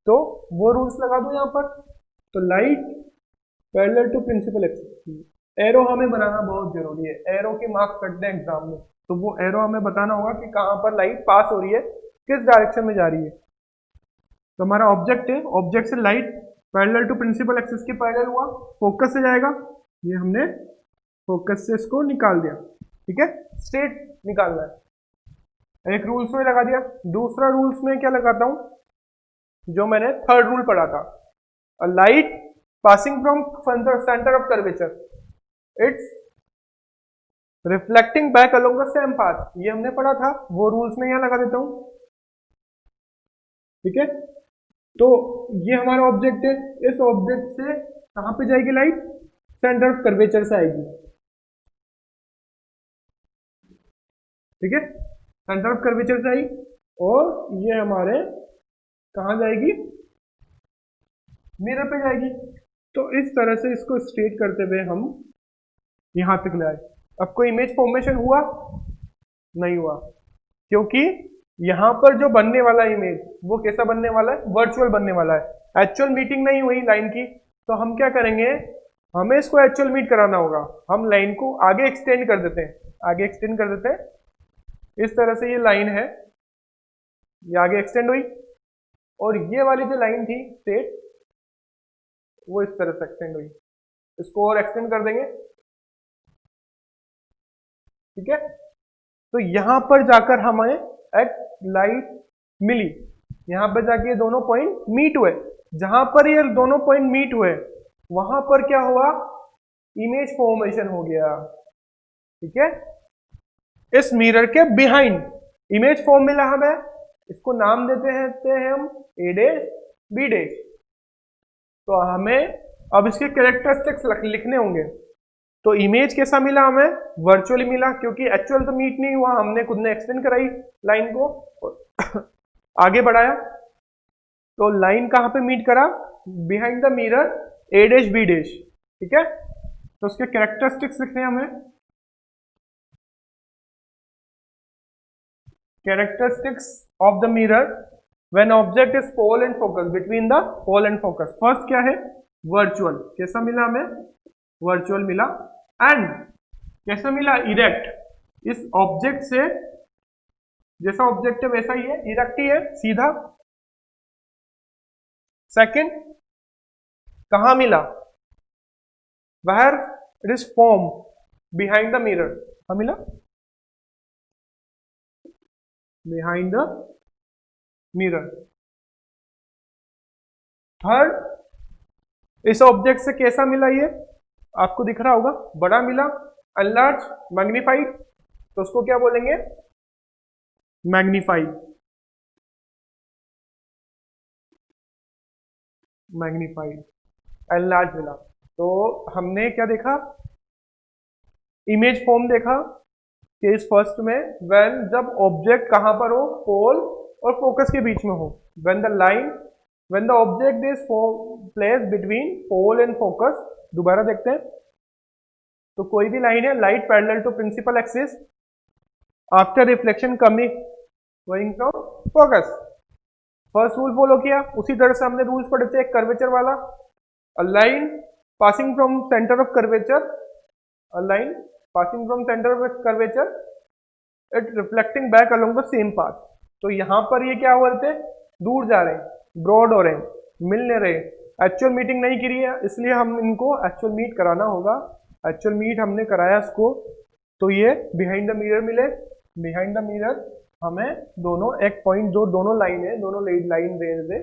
तो वो रूल्स लगा दूं यहाँ पर। तो light parallel to principal axis, arrow हमें बनाना बहुत जरूरी है, एरो के मार्क्स कटते हैं एग्जाम में, तो वो एरो हमें बताना होगा कि कहाँ पर लाइट पास हो रही है, किस डायरेक्शन में जा रही है। तो हमारा ऑब्जेक्ट है, ऑब्जेक्ट से light parallel to principal axis के पैरेलल हुआ, फोकस से जाएगा, ये हमने फोकस से इसको निकाल दिया, ठीक है, स्ट्रेट निकालना है। एक रूल्स में लगा दिया। दूसरा रूल्स में क्या लगाता हूं, जो मैंने थर्ड रूल पढ़ा था, light passing from centre of curvature, it's reflecting back along the same path, ये हमने पढ़ा था, वो रूल्स में यहां लगा देता हूं, ठीक है। तो ये हमारा ऑब्जेक्ट है, इस ऑब्जेक्ट से कहां पे जाएगी लाइट, सेंटर ऑफ कर्वेचर से आएगी, ठीक है, सेंटर ऑफ कर्वेचर से आई, और ये हमारे कहां जाएगी, मिरर पे जाएगी। तो इस तरह से इसको स्ट्रेट करते हुए हम यहां तक लाए। अब कोई इमेज फॉर्मेशन हुआ, नहीं हुआ, क्योंकि यहां पर जो बनने वाला इमेज वो कैसा बनने वाला है, वर्चुअल बनने वाला है। एक्चुअल मीटिंग नहीं हुई लाइन की, तो हम क्या करेंगे, हमें इसको एक्चुअल मीट कराना होगा। हम लाइन को आगे एक्सटेंड कर देते हैं, आगे एक्सटेंड कर देते हैं। इस तरह से ये लाइन है, ये आगे एक्सटेंड हुई, और ये वाली जो लाइन थी स्ट्रेट, वो इस तरह से एक्सटेंड हुई। इसको और एक्सटेंड कर देंगे, ठीक है। तो यहां पर जाकर हमें एक लाइट मिली, यहां पर जाके ये दोनों पॉइंट मीट हुए। जहां पर ये दोनों पॉइंट मीट हुए, वहां पर क्या हुआ, इमेज फॉर्मेशन हो गया, ठीक है। इस मिरर के बिहाइंड इमेज फॉर्म मिला हमें, इसको नाम देते हैं हम ए डैश बी डैश। तो हमें अब इसके कैरेक्टरिस्टिक्स लिखने होंगे। तो इमेज कैसा मिला हमें, वर्चुअली मिला, क्योंकि एक्चुअल तो मीट नहीं हुआ, हमने खुद ने एक्सटेंड कराई लाइन को आगे बढ़ाया। तो लाइन कहां पे मीट करा, behind the mirror A dash B dash, ठीक है। तो उसके कैरेक्टरिस्टिक्स लिखने हैं हमें, characteristics of the mirror when object is pole and focus, between the pole and focus. First क्या है, वर्चुअल, कैसा मिला हमें, वर्चुअल मिला। एंड कैसा मिला, इरेक्ट, इस ऑब्जेक्ट से जैसा ऑब्जेक्ट है वैसा ही है, इरेक्ट ही है, सीधा। सेकंड कहां मिला, where it is form behind the mirror, कहां मिला, बिहाइंड द मिरर। थर्ड इस ऑब्जेक्ट से कैसा मिला, ये आपको दिख रहा होगा, बड़ा मिला, अनलार्ज, मैग्नीफाइड, तो उसको क्या बोलेंगे, मैग्नीफाइड, मैग्नीफाइड, एनलार्ज मिला। तो हमने क्या देखा, इमेज फॉर्म देखा केस फर्स्ट में, व्हेन जब ऑब्जेक्ट कहां पर हो, पोल और फोकस के बीच में हो, when the object is placed between pole and focus. दोबारा देखते हैं, तो कोई भी लाइन है, light parallel to principal axis after reflection coming going from focus. First rule follow किया, उसी तरह से हमने रूल्स पढ़े थे, एक कर्वेचर वाला, a line passing from centre of curvature, a line passing from centre of curvature, it reflecting back along the same path. तो यहां पर ये क्या हो रहे थे, दूर जा रहे हैं, ब्रॉड हो रहे हैं, मिल नहीं रहे, एक्चुअल मीटिंग नहीं करी है, इसलिए हम इनको एक्चुअल मीट कराना होगा। एक्चुअल मीट हमने कराया इसको, तो ये बिहाइंड द मिरर मिले। बिहाइंड द मिरर हमें दोनों एक पॉइंट, जो दोनों लाइन है, दोनों लाइन रेंज है,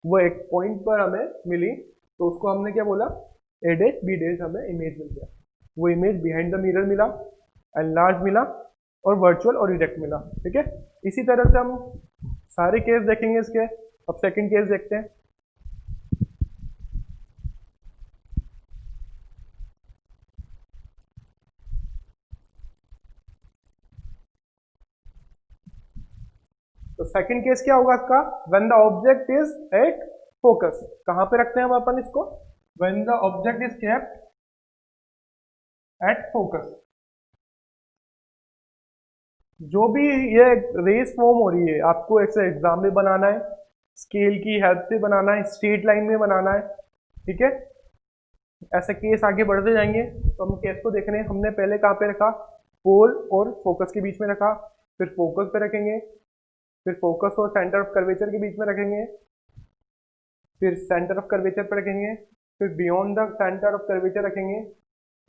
वो एक पॉइंट पर हमें मिली, तो उसको हमने क्या बोला, ए डैश बी डैश, हमें इमेज मिल गया। वो इमेज बिहाइंड द मिरर मिला, एनलार्ज मिला, और वर्चुअल और इरेक्ट मिला, ठीक है। इसी तरह से हम सारे केस देखेंगे इसके। अब सेकंड केस देखते हैं। तो सेकंड केस क्या होगा इसका, when the object is at focus. कहां पे रखते हैं हम अपन इसको, when the object is kept at focus. जो भी ये रेस फॉर्म हो रही है, आपको ऐसे एग्जाम में बनाना है, स्केल की हेल्प से बनाना है, स्ट्रेट लाइन में बनाना है, ठीक है। ऐसे केस आगे बढ़ते जाएंगे, तो हम केस को देख रहे हैं। हमने पहले कहाँ पे रखा, पोल और फोकस के बीच में रखा, फिर फोकस पे रखेंगे, फिर फोकस और सेंटर ऑफ कर्वेचर के बीच में रखेंगे, फिर सेंटर ऑफ कर्वेचर पे रखेंगे, फिर beyond the centre of curvature रखेंगे,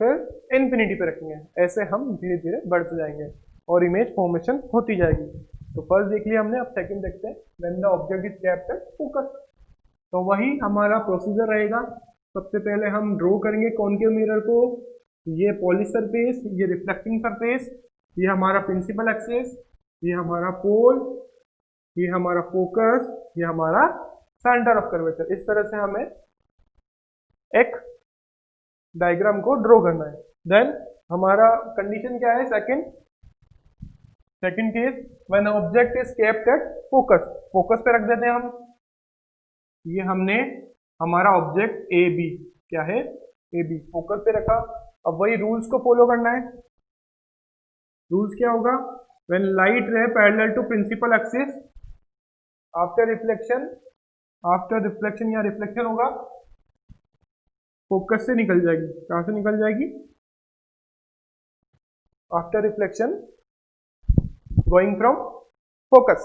फिर इन्फिनिटी पे रखेंगे। ऐसे हम धीरे धीरे बढ़ते जाएंगे और इमेज फॉर्मेशन होती जाएगी। तो फर्स्ट देख लिया हमने, अब सेकंड देखते हैं, when the object is kept at focus. तो वही हमारा प्रोसीजर रहेगा। सबसे पहले हम ड्रॉ करेंगे कॉनकेव मिरर को, ये पॉलिश सरफेस, ये रिफ्लेक्टिंग सरफेस, ये हमारा प्रिंसिपल एक्सिस, ये हमारा पोल, ये हमारा फोकस, ये हमारा सेंटर ऑफ कर्वेचर। इस तरह से हमें एक डायग्राम को ड्रॉ करना है। देन हमारा कंडीशन क्या है, second case, when object is kept at focus. Focus पे रख देते हैं हम, ये हमने हमारा ऑब्जेक्ट ए बी, क्या है, ए बी, फोकस पे रखा। अब वही रूल्स को फॉलो करना है। रूल्स क्या होगा, when light ray parallel to principal axis after reflection या रिफ्लेक्शन होगा, फोकस से निकल जाएगी। कहां से निकल जाएगी, after reflection going from focus.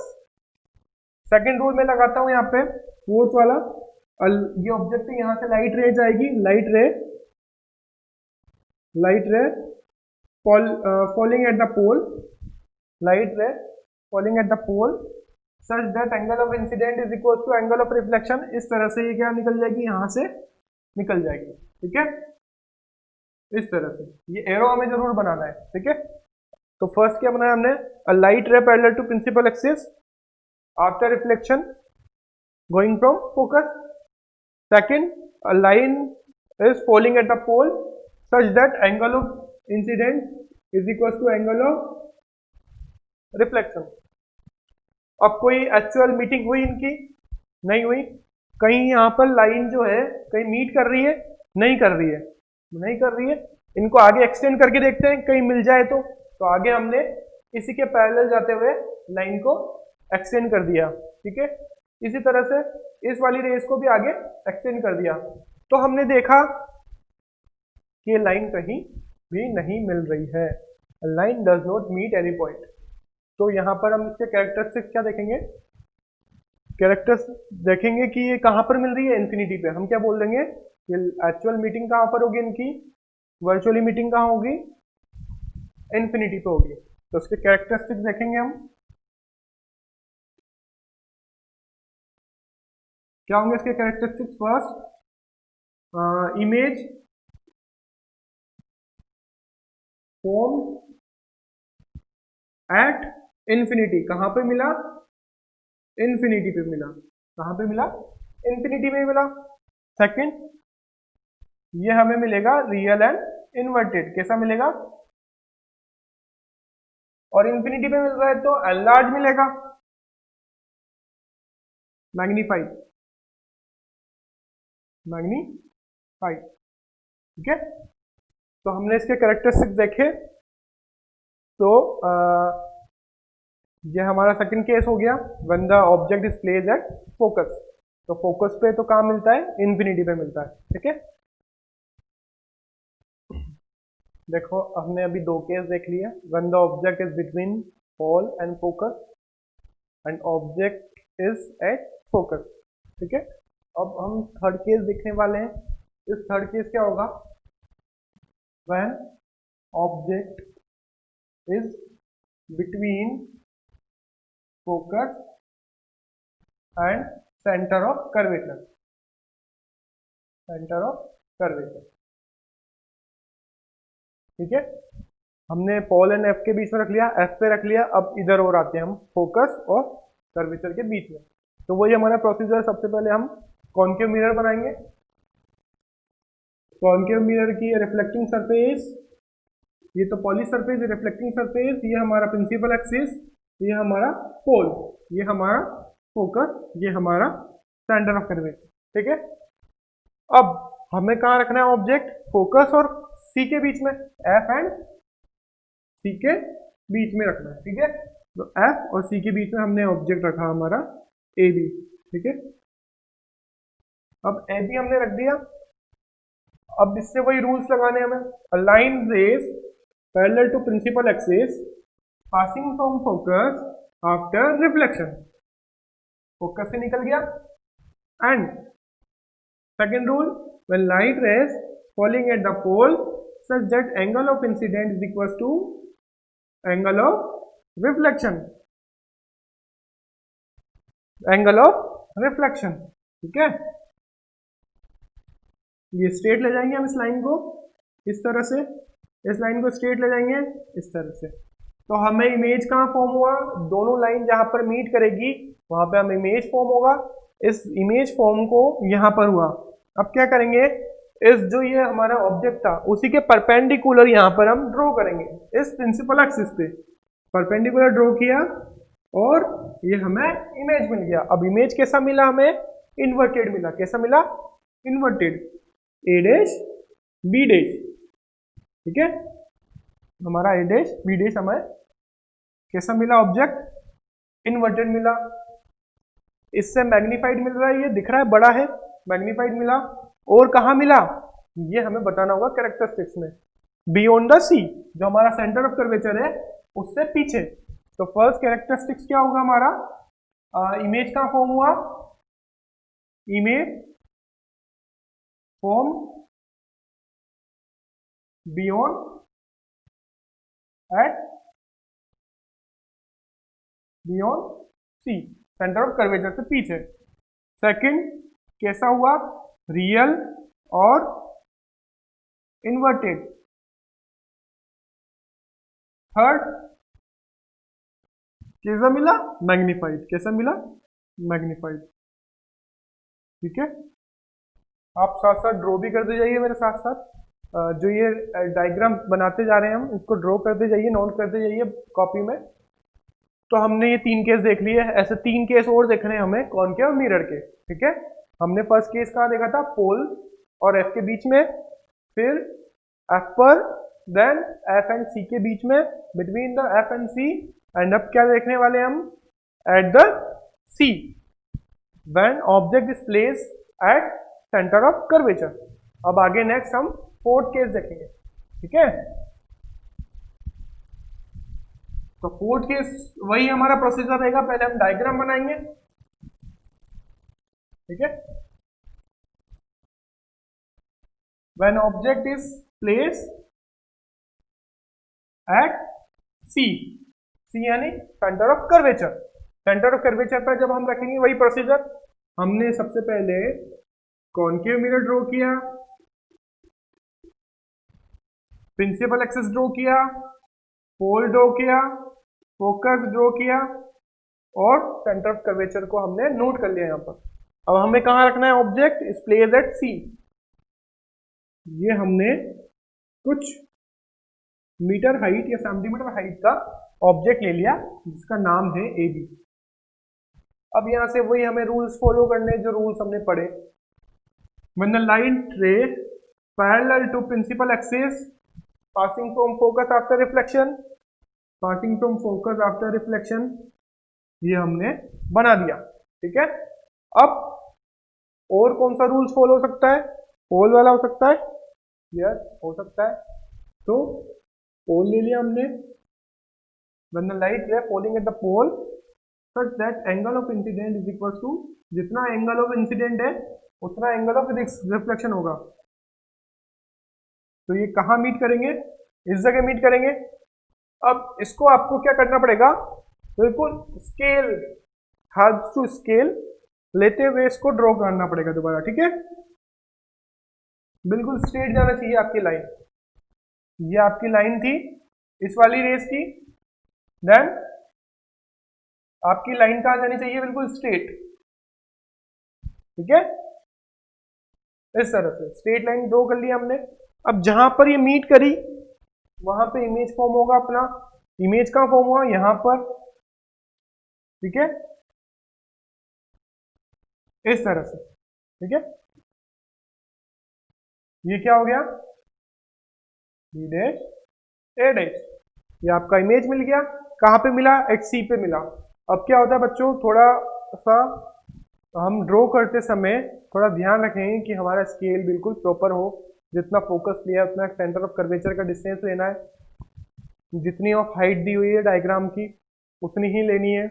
Second rule मैं लगाता हूं यहाँ पे, फोर्थ वाला। ये ऑब्जेक्ट है, यहां से लाइट रे जाएगी, light ray falling at the pole, light ray falling at the pole such that angle of incident is equal to angle of reflection. इस तरह से ये क्या निकल जाएगी, यहां से निकल जाएगी। ठीक है, इस तरह से ये एरो हमें जरूर बनाना है। ठीक है, तो फर्स्ट क्या बनाया हमने, a light ray parallel to principal axis after reflection going from focus. Second, a line is falling at the pole such that angle of incident is equal to angle of reflection. अब कोई actual meeting हुई इनकी, नहीं हुई। कहीं यहाँ पर line जो है कहीं मीट कर रही है, नहीं कर रही है। इनको आगे एक्सटेंड करके देखते हैं, कहीं मिल जाए तो आगे हमने इसी के पैरेलल जाते हुए लाइन को एक्सटेंड कर दिया। ठीक है, इसी तरह से इस वाली रेस को भी आगे एक्सटेंड कर दिया। तो हमने देखा कि ये लाइन कहीं भी नहीं मिल रही है, line does not meet any point. तो यहाँ पर हम इसके कैरेक्टरिस्टिक्स क्या देखेंगे, कैरेक्टर्स देखेंगे कि ये कहाँ पर मिल रही है, इन्फिनिटी पे। हम क्या बोल देंगे, ये एक्चुअल मीटिंग कहाँ पर होगी इनकी, वर्चुअली मीटिंग कहाँ होगी, इन्फिनिटी पे होगी। तो इसके कैरेक्टरिस्टिक्स देखेंगे हम, क्या होंगे इसके characteristics. First, image form at infinity. कहाँ पे मिला, इन्फिनिटी पे मिला। कहाँ पे मिला, इन्फिनिटी पे मिला। सेकंड, ये हमें मिलेगा रियल एंड इन्वर्टेड। कैसा मिलेगा, और इन्फिनिटी पे मिल रहा है तो एनलार्ज मिलेगा, मैग्नीफाइड। ठीक है, तो हमने इसके कैरेक्टरिस्टिक्स देखे। तो ये हमारा सेकंड केस हो गया, when the object is placed at focus. तो फोकस पे तो कहाँ मिलता है, इन्फिनिटी पे मिलता है। ठीक है, देखो हमने अभी दो केस देख लिए, when the object is between pole and focus and object is at focus. ठीक है, अब हम थर्ड केस देखने वाले हैं। इस थर्ड केस क्या होगा, when object is between focus and centre of curvature. ठीक है, हमने पोल एंड एफ के बीच में रख लिया, एफ पे रख लिया। अब इधर और आते हैं हम फोकस और कर्वेचर के बीच में। तो वही हमारा प्रोसीजर। सबसे पहले हम कॉनकेव मिरर बनाएंगे। कॉनकेव मिरर की रिफ्लेक्टिंग सरफेस, ये तो पॉलिश सरफेस, ये रिफ्लेक्टिंग सरफेस, ये हमारा प्रिंसिपल एक्सिस, ये हमारा पोल, ये हमारा फोकस, ये हमारा सेंटर ऑफ कर्वेचर। ठीक है, अब हमें कहाँ रखना है ऑब्जेक्ट, फोकस और सी के बीच में, एफ एंड सी के बीच में रखना है। ठीक है, तो एफ और सी के बीच में हमने ऑब्जेक्ट रखा हमारा ए बी। ठीक है, अब ए बी हमने रख दिया। अब इससे वही रूल्स लगाने हमें, a line rays parallel to principal axis passing from focus after reflection. Focus से निकल गया and Second rule, when light rays falling at the pole such that angle of incident is equals to angle of reflection. Angle of reflection, ठीक है। ये straight ले जाएंगे हम इस लाइन को इस तरह से, इस लाइन को स्ट्रेट ले जाएंगे इस तरह से, तो हमें इमेज कहाँ फॉर्म हुआ, दोनों लाइन जहां पर मीट करेगी वहां पे हमें इमेज फॉर्म होगा। इस इमेज फॉर्म को यहां पर हुआ। अब क्या करेंगे, इस जो ये हमारा ऑब्जेक्ट था उसी के परपेंडिकुलर यहां पर हम ड्रॉ करेंगे, इस प्रिंसिपल एक्सिस पे परपेंडिकुलर ड्रॉ किया और ये हमें इमेज मिल गया। अब इमेज कैसा मिला हमें, इन्वर्टेड मिला। कैसा मिला, इन्वर्टेड, ए डैश बी डैश, ठीक है। हमारा ए डैश बी डैश हमें कैसा मिला, ऑब्जेक्ट इन्वर्टेड मिला। इससे मैग्नीफाइड मिल रहा है, ये दिख रहा है बड़ा है, मैग्नीफाइड मिला। और कहाँ मिला, ये हमें बताना होगा कैरेक्टरिस्टिक्स में, बियॉन्ड द सी, जो हमारा सेंटर ऑफ कर्वेचर है उससे पीछे। तो फर्स्ट कैरेक्टरिस्टिक्स क्या होगा हमारा, इमेज का फॉर्म हुआ, image form beyond at beyond C, centre of curvature से पीछे। सेकंड कैसा हुआ, रियल और इन्वर्टेड। थर्ड कैसा मिला, मैग्नीफाइड। कैसा मिला, मैग्नीफाइड, ठीक है। आप साथ साथ ड्रॉ भी करते जाइए मेरे साथ साथ, जो ये डायग्राम बनाते जा रहे हैं हम इसको ड्रॉ करते जाइए, नोट करते जाइए कॉपी में। तो हमने ये 3 केस देख लिए, ऐसे 3 केस और देखने हैं हमें कॉनकेव और मिरर के, ठीक है। हमने फर्स्ट केस कहाँ देखा था, पोल और एफ के बीच में, फिर एफ पर, देन एफ एंड सी के बीच में, between the F and C, and अब क्या देखने वाले हम, at the C, when object is placed at centre of curvature. अब आगे नेक्स्ट हम फोर्थ केस देखेंगे, ठीक है। तो फोर्थ केस वही हमारा प्रोसीजर रहेगा, पहले हम डायग्राम बनाएंगे, ठीक है। When object is placed at C, C यानी centre of curvature, centre of curvature पर जब हम रखेंगे वही प्रोसीजर। हमने सबसे पहले कॉनकेव मिरर ड्रॉ किया, प्रिंसिपल एक्सिस ड्रॉ किया, पोल ड्रॉ किया, फोकस ड्रॉ किया और सेंटर ऑफ कर्वेचर को हमने नोट कर लिया यहाँ पर। अब हमें कहाँ रखना है, ऑब्जेक्ट इज प्लेस्ड एट सी। ये हमने कुछ मीटर हाइट या सेंटीमीटर हाइट का ऑब्जेक्ट ले लिया जिसका नाम है ए बी। अब यहां से वही हमें रूल्स फॉलो करने जो रूल्स हमने पढ़े। When the light ray parallel to principal axis passing from focus after reflection, passing from focus after reflection, ये हमने बना दिया, ठीक है। अब और कौन सा रूल्स फॉलो हो सकता है, पोल वाला हो सकता है, यस हो सकता है। तो पोल ले लिया हमने, when the light ray falling at the pole such that angle of incident is equals to, जितना एंगल ऑफ इंसिडेंट है उतना एंगल ऑफ रिफ्लेक्शन होगा। तो ये कहाँ मीट करेंगे, इस जगह मीट करेंगे। अब इसको आपको क्या करना पड़ेगा, बिल्कुल स्केल, हेल्प्स टू स्केल लेते हुए इसको ड्रॉ करना पड़ेगा दोबारा, ठीक है। बिल्कुल स्ट्रेट जाना चाहिए आपकी लाइन, ये आपकी लाइन थी इस वाली रेस की, देन आपकी लाइन कहाँ जानी चाहिए, बिल्कुल स्ट्रेट, ठीक है। इस तरह से स्ट्रेट लाइन ड्रॉ कर लिया हमने। अब जहां पर ये मीट करी वहां पे इमेज फॉर्म होगा अपना, इमेज का फॉर्म हुआ यहां पर, ठीक है, इस तरह से, ठीक है। ये क्या हो गया, बी डैश ए डैश, ये आपका इमेज मिल गया। कहाँ पे मिला, एट सी पे मिला। अब क्या होता है बच्चों, थोड़ा सा हम ड्रॉ करते समय थोड़ा ध्यान रखें कि हमारा स्केल बिल्कुल प्रॉपर हो, जितना फोकस लिया उतना सेंटर ऑफ कर्वेचर का डिस्टेंस लेना है, जितनी ऑफ हाइट दी हुई है डायग्राम की उतनी ही लेनी है।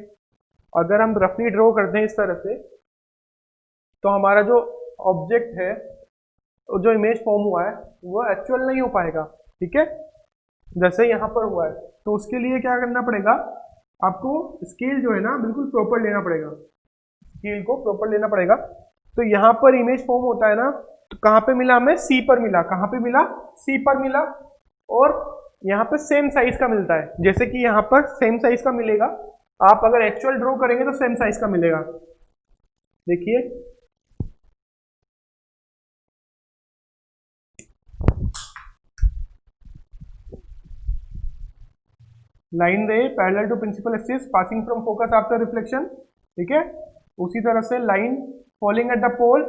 अगर हम रफली ड्रॉ करते हैं इस तरह से तो हमारा जो ऑब्जेक्ट है, जो इमेज फॉर्म हुआ है, वो एक्चुअल नहीं हो पाएगा, ठीक है, जैसे यहाँ पर हुआ है। तो उसके लिए क्या करना पड़ेगा, आपको स्केल जो है ना बिल्कुल प्रॉपर लेना पड़ेगा, स्केल को प्रॉपर लेना पड़ेगा। तो यहाँ पर इमेज फॉर्म होता है ना, तो कहाँ पे मिला हमें, सी पर मिला, कहाँ पे मिला, सी पर मिला। और यहाँ पे सेम साइज का मिलता है, जैसे कि यहाँ पर सेम साइज का मिलेगा, आप अगर एक्चुअल ड्रॉ करेंगे तो सेम साइज का मिलेगा। देखिए line ray parallel to principal axis passing from focus after reflection, ठीक है। उसी तरह से line falling at the pole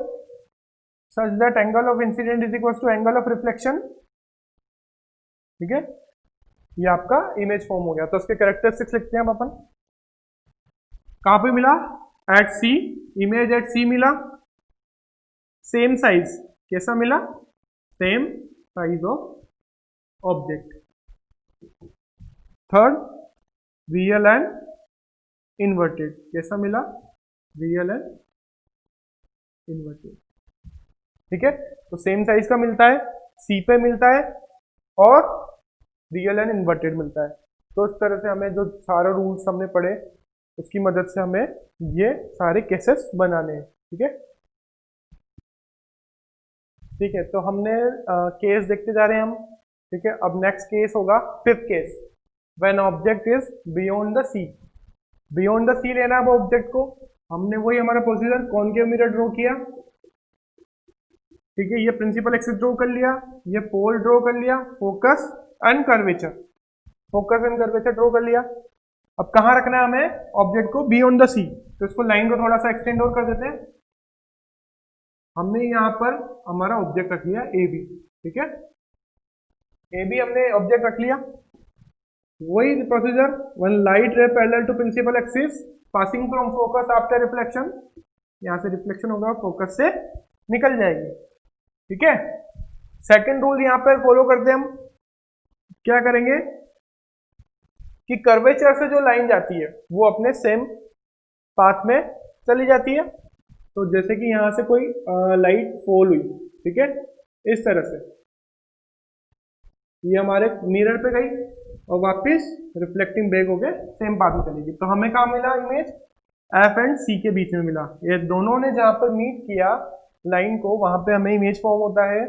such that angle of incident is equal to angle of reflection, ठीक है। ये आपका इमेज फॉर्म हो गया। तो उसके कैरेक्टरिस्टिक्स लिखते हैं हम अपन। कहाँ पे मिला, एट सी, इमेज एट सी मिला, सेम साइज, कैसा मिला, same size of object. Third, real and inverted, कैसा मिला, रियल एंड इन्वर्टेड, ठीक है। तो सेम साइज का मिलता है, सी पे मिलता है, और रियल एंड इन्वर्टेड मिलता है। तो इस तरह से हमें जो सारे रूल्स हमने पढ़े, उसकी मदद से हमें ये सारे केसेस बनाने हैं, ठीक है। ठीक है, तो हमने केस देखते जा रहे हैं हम, ठीक है। अब नेक्स्ट केस होगा fifth case, when object is beyond the C. Beyond the C लेना है वो ऑब्जेक्ट को। हमने वही हमारा प्रोसीजर, कॉनकेव मिरर ड्रॉ किया, ठीक है। ये प्रिंसिपल एक्सिस ड्रॉ कर लिया, ये पोल ड्रॉ कर लिया, focus and curvature, focus and curvature draw कर लिया। अब कहाँ रखना है हमें ऑब्जेक्ट को, बियॉन्ड द सी। तो इसको लाइन को थोड़ा सा एक्सटेंड और कर देते हैं। हमने यहाँ पर हमारा ऑब्जेक्ट रख लिया ए बी, ठीक है। ए बी हमने ऑब्जेक्ट रख लिया। वही procedure, one light ray parallel to principal axis passing from focus after reflection, यहाँ से रिफ्लेक्शन होगा, फोकस से निकल जाएगी, ठीक है। सेकंड रूल यहाँ पर फॉलो करते हैं हम। क्या करेंगे कि कर्वेचर से जो लाइन जाती है वो अपने सेम पाथ में चली जाती है। तो जैसे कि यहां से कोई लाइट फॉल हुई, ठीक है, इस तरह से ये हमारे मिरर पे गई और वापस रिफ्लेक्टिंग बैक होके सेम पाथ में चलेगी। तो हमें कहाँ मिला इमेज, एफ एंड सी के बीच में मिला। ये दोनों ने जहां पर मीट किया लाइन को, वहां पे हमें इमेज फॉर्म होता है।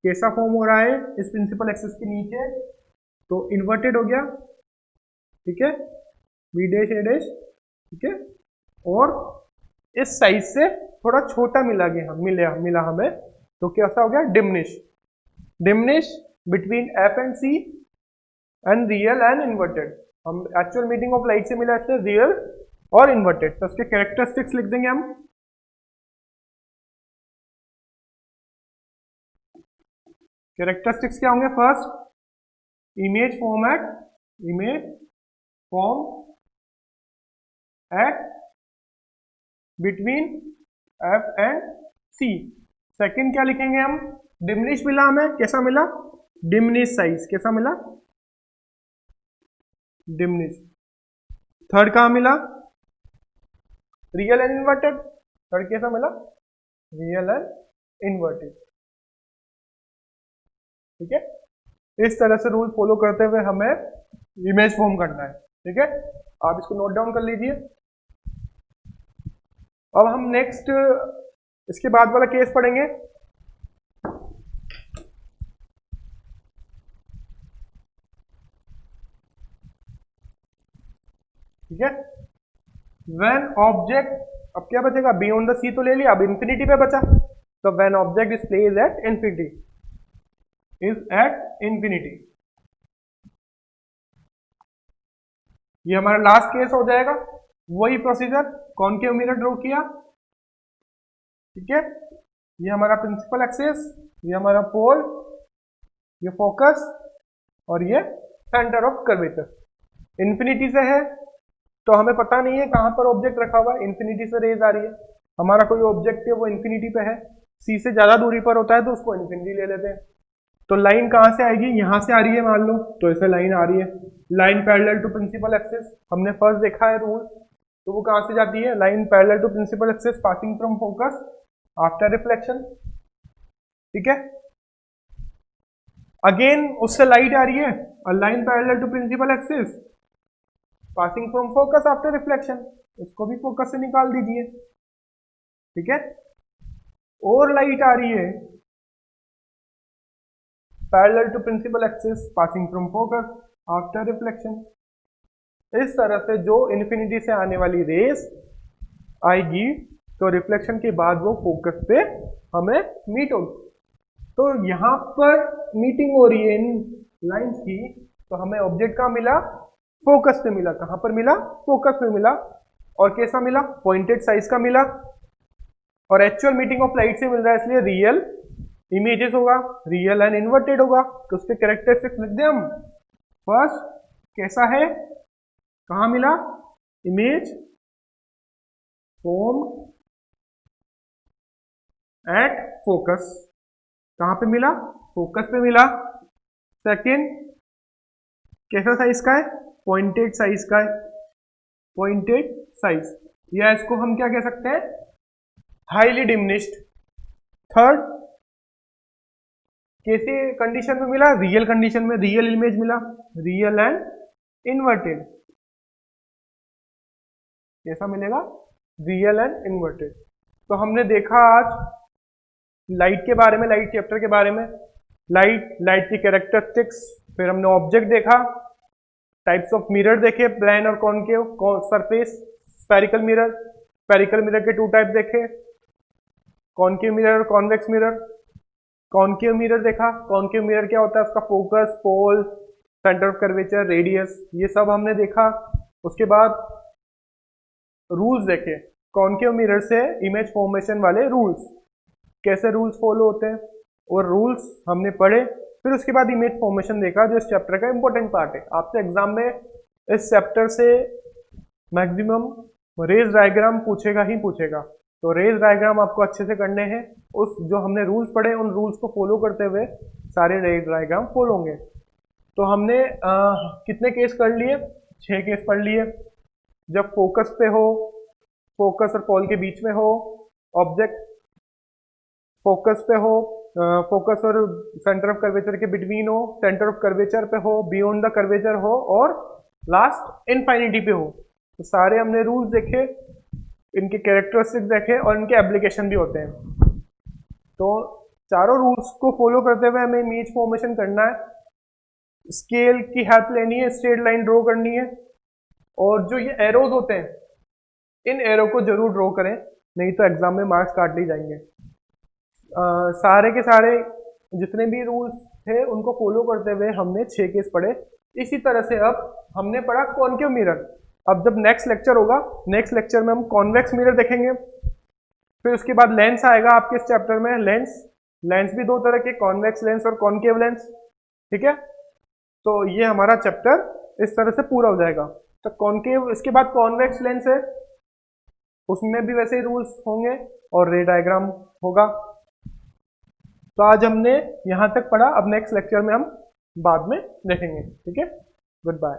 कैसा फॉर्म हो रहा है, इस प्रिंसिपल एक्सिस के नीचे, तो इन्वर्टेड हो गया, ठीक है, बी डैश ए डैश, ठीक है। और इस साइज से थोड़ा छोटा मिला हमें, तो कैसा हो गया, diminish, diminish between F and C and real and inverted. हम एक्चुअल मीटिंग ऑफ लाइट से मिला है रियल और इन्वर्टेड। तो उसके कैरेक्टरिस्टिक्स लिख देंगे हम। कैरेक्टरिस्टिक्स क्या होंगे, first image format, image form at between F and C. Second क्या लिखेंगे हम, डिमनिश मिला हमें, कैसा मिला, डिमनिश साइज, कैसा मिला, डिमनिश। थर्ड कहाँ मिला, रियल एंड इन्वर्टेड, थर्ड कैसा मिला, रियल एंड इन्वर्टेड, ठीक है। इस तरह से रूल फॉलो करते हुए हमें इमेज फॉर्म करना है, ठीक है। आप इसको नोट डाउन कर लीजिए। अब हम नेक्स्ट इसके बाद वाला केस पढ़ेंगे, ठीक है। व्हेन ऑब्जेक्ट, अब क्या बचेगा, बियॉन्ड द सी तो ले लिया, अब इंफिनिटी पे बचा। तो when object is placed at infinity, is at infinity, ये हमारा लास्ट केस हो जाएगा। वही प्रोसीजर, कॉनकेव मिरर ड्रॉ किया, ठीक है। ये हमारा प्रिंसिपल एक्सिस, ये हमारा पोल, ये फोकस, और ये सेंटर ऑफ कर्वेचर। इन्फिनिटी से है तो हमें पता नहीं है कहां पर ऑब्जेक्ट रखा हुआ है, इन्फिनिटी से रेज आ रही है। हमारा कोई ऑब्जेक्ट है वो इन्फिनिटी पे है, सी से ज्यादा दूरी पर होता है तो उसको इन्फिनिटी ले लेते हैं। तो लाइन कहां से आएगी, यहां से आ रही है मान लो, तो ऐसे लाइन आ रही है, line parallel to principal axis, हमने फर्स्ट देखा है रूल। तो वो कहां से जाती है, line parallel to principal axis passing from focus after reflection, ठीक है। अगेन उससे लाइट आ रही है, a line parallel to principal axis passing from focus after reflection, इसको भी फोकस से निकाल दीजिए, ठीक है। और लाइट आ रही है parallel to principal axis passing from focus after reflection. इस तरह से जो इन्फिनिटी से आने वाली रेस आएगी तो रिफ्लेक्शन के बाद वो फोकस पे हमें मीट होगी। तो यहाँ पर मीटिंग हो रही है इन लाइंस की, तो हमें ऑब्जेक्ट कहाँ मिला, फोकस पे मिला। कहाँ पर मिला, फोकस पे मिला। और कैसा मिला, पॉइंटेड साइज का मिला। और एक्चुअल मीटिंग ऑफ लाइट से मिल रहा है, इसलिए रियल इमेजेस होगा, रियल एंड इन्वर्टेड होगा। तो उसके कैरेक्टरिस्टिक्स लिख दें हम। फर्स्ट कैसा है, कहाँ मिला, इमेज फॉर्म एट फोकस, कहाँ पे मिला, फोकस पे मिला। सेकेंड कैसा साइज का है, पॉइंटेड साइज का है, पॉइंटेड साइज, या इसको हम क्या कह सकते हैं, हाईली डिमिनिश्ड। थर्ड कैसे कंडीशन में मिला, रियल कंडीशन में, रियल इमेज मिला, रियल एंड इन्वर्टेड। कैसा मिलेगा, रियल एंड इन्वर्टेड। तो हमने देखा आज लाइट के बारे में, लाइट चैप्टर के बारे में, लाइट की कैरेक्टरिस्टिक्स, फिर हमने ऑब्जेक्ट देखा, टाइप्स ऑफ मिरर देखे, प्लेन और कॉनकेव, सरफेस, स्फेरिकल मिरर के टू टाइप देखे, कॉनकेव मिरर और कॉन्वेक्स मिरर। कॉनकेव मिरर देखा, कॉनकेव मिरर क्या होता है, उसका focus, pole, centre of curvature, radius, ये सब हमने देखा। उसके बाद रूल्स देखे, कॉनकेव मिरर से इमेज फॉर्मेशन वाले रूल्स, कैसे रूल्स फॉलो होते हैं, और रूल्स हमने पढ़े। फिर उसके बाद इमेज फॉर्मेशन देखा, जो इस चैप्टर का इंपॉर्टेंट पार्ट है। आपसे एग्जाम में इस चैप्टर से मैक्सिमम रेज डायग्राम पूछेगा ही पूछेगा। तो रेज डायग्राम आपको अच्छे से करने हैं। उस जो हमने रूल्स पढ़े, उन रूल्स को फॉलो करते हुए सारे रेज डायग्राम फॉलो होंगे। तो हमने कितने केस कर लिए, 6 केस पढ़ लिए। जब फोकस पे हो, फोकस और पोल के बीच में हो, ऑब्जेक्ट फोकस पे हो, फोकस और सेंटर ऑफ कर्वेचर के बिटवीन हो, सेंटर ऑफ कर्वेचर पे हो, बियॉन्ड द कर्वेचर हो, और लास्ट इनफाइनिटी पे हो। तो सारे हमने रूल्स देखे, इनके कैरेक्टरिस्टिक्स देखे, और इनके एप्लीकेशन भी होते हैं। तो चारों रूल्स को फॉलो करते हुए हमें इमेज फॉर्मेशन करना है। स्केल की हेल्प लेनी है, स्ट्रेट लाइन ड्रॉ करनी है, और जो ये एरोज होते हैं, इन एरो को जरूर ड्रॉ करें, नहीं तो एग्जाम में मार्क्स काट लिए जाएंगे। सारे के सारे जितने भी रूल्स थे उनको फॉलो करते हुए हमने 6 केस पढ़े। इसी तरह से अब हमने पढ़ा कॉनकेव मिरर। अब जब नेक्स्ट लेक्चर होगा, नेक्स्ट लेक्चर में हम कॉन्वेक्स मिरर देखेंगे। फिर उसके बाद लेंस आएगा आपके इस चैप्टर में, लेंस भी 2 तरह के, कॉन्वेक्स लेंस और कॉनकेव लेंस, ठीक है। तो ये हमारा चैप्टर इस तरह से पूरा हो जाएगा। तो कॉनकेव, इसके बाद कॉन्वेक्स लेंस है, उसमें भी वैसे ही रूल्स होंगे और रे डायग्राम होगा। तो आज हमने यहाँ तक पढ़ा, अब नेक्स्ट लेक्चर में हम बाद में देखेंगे, ठीक है। Good bye.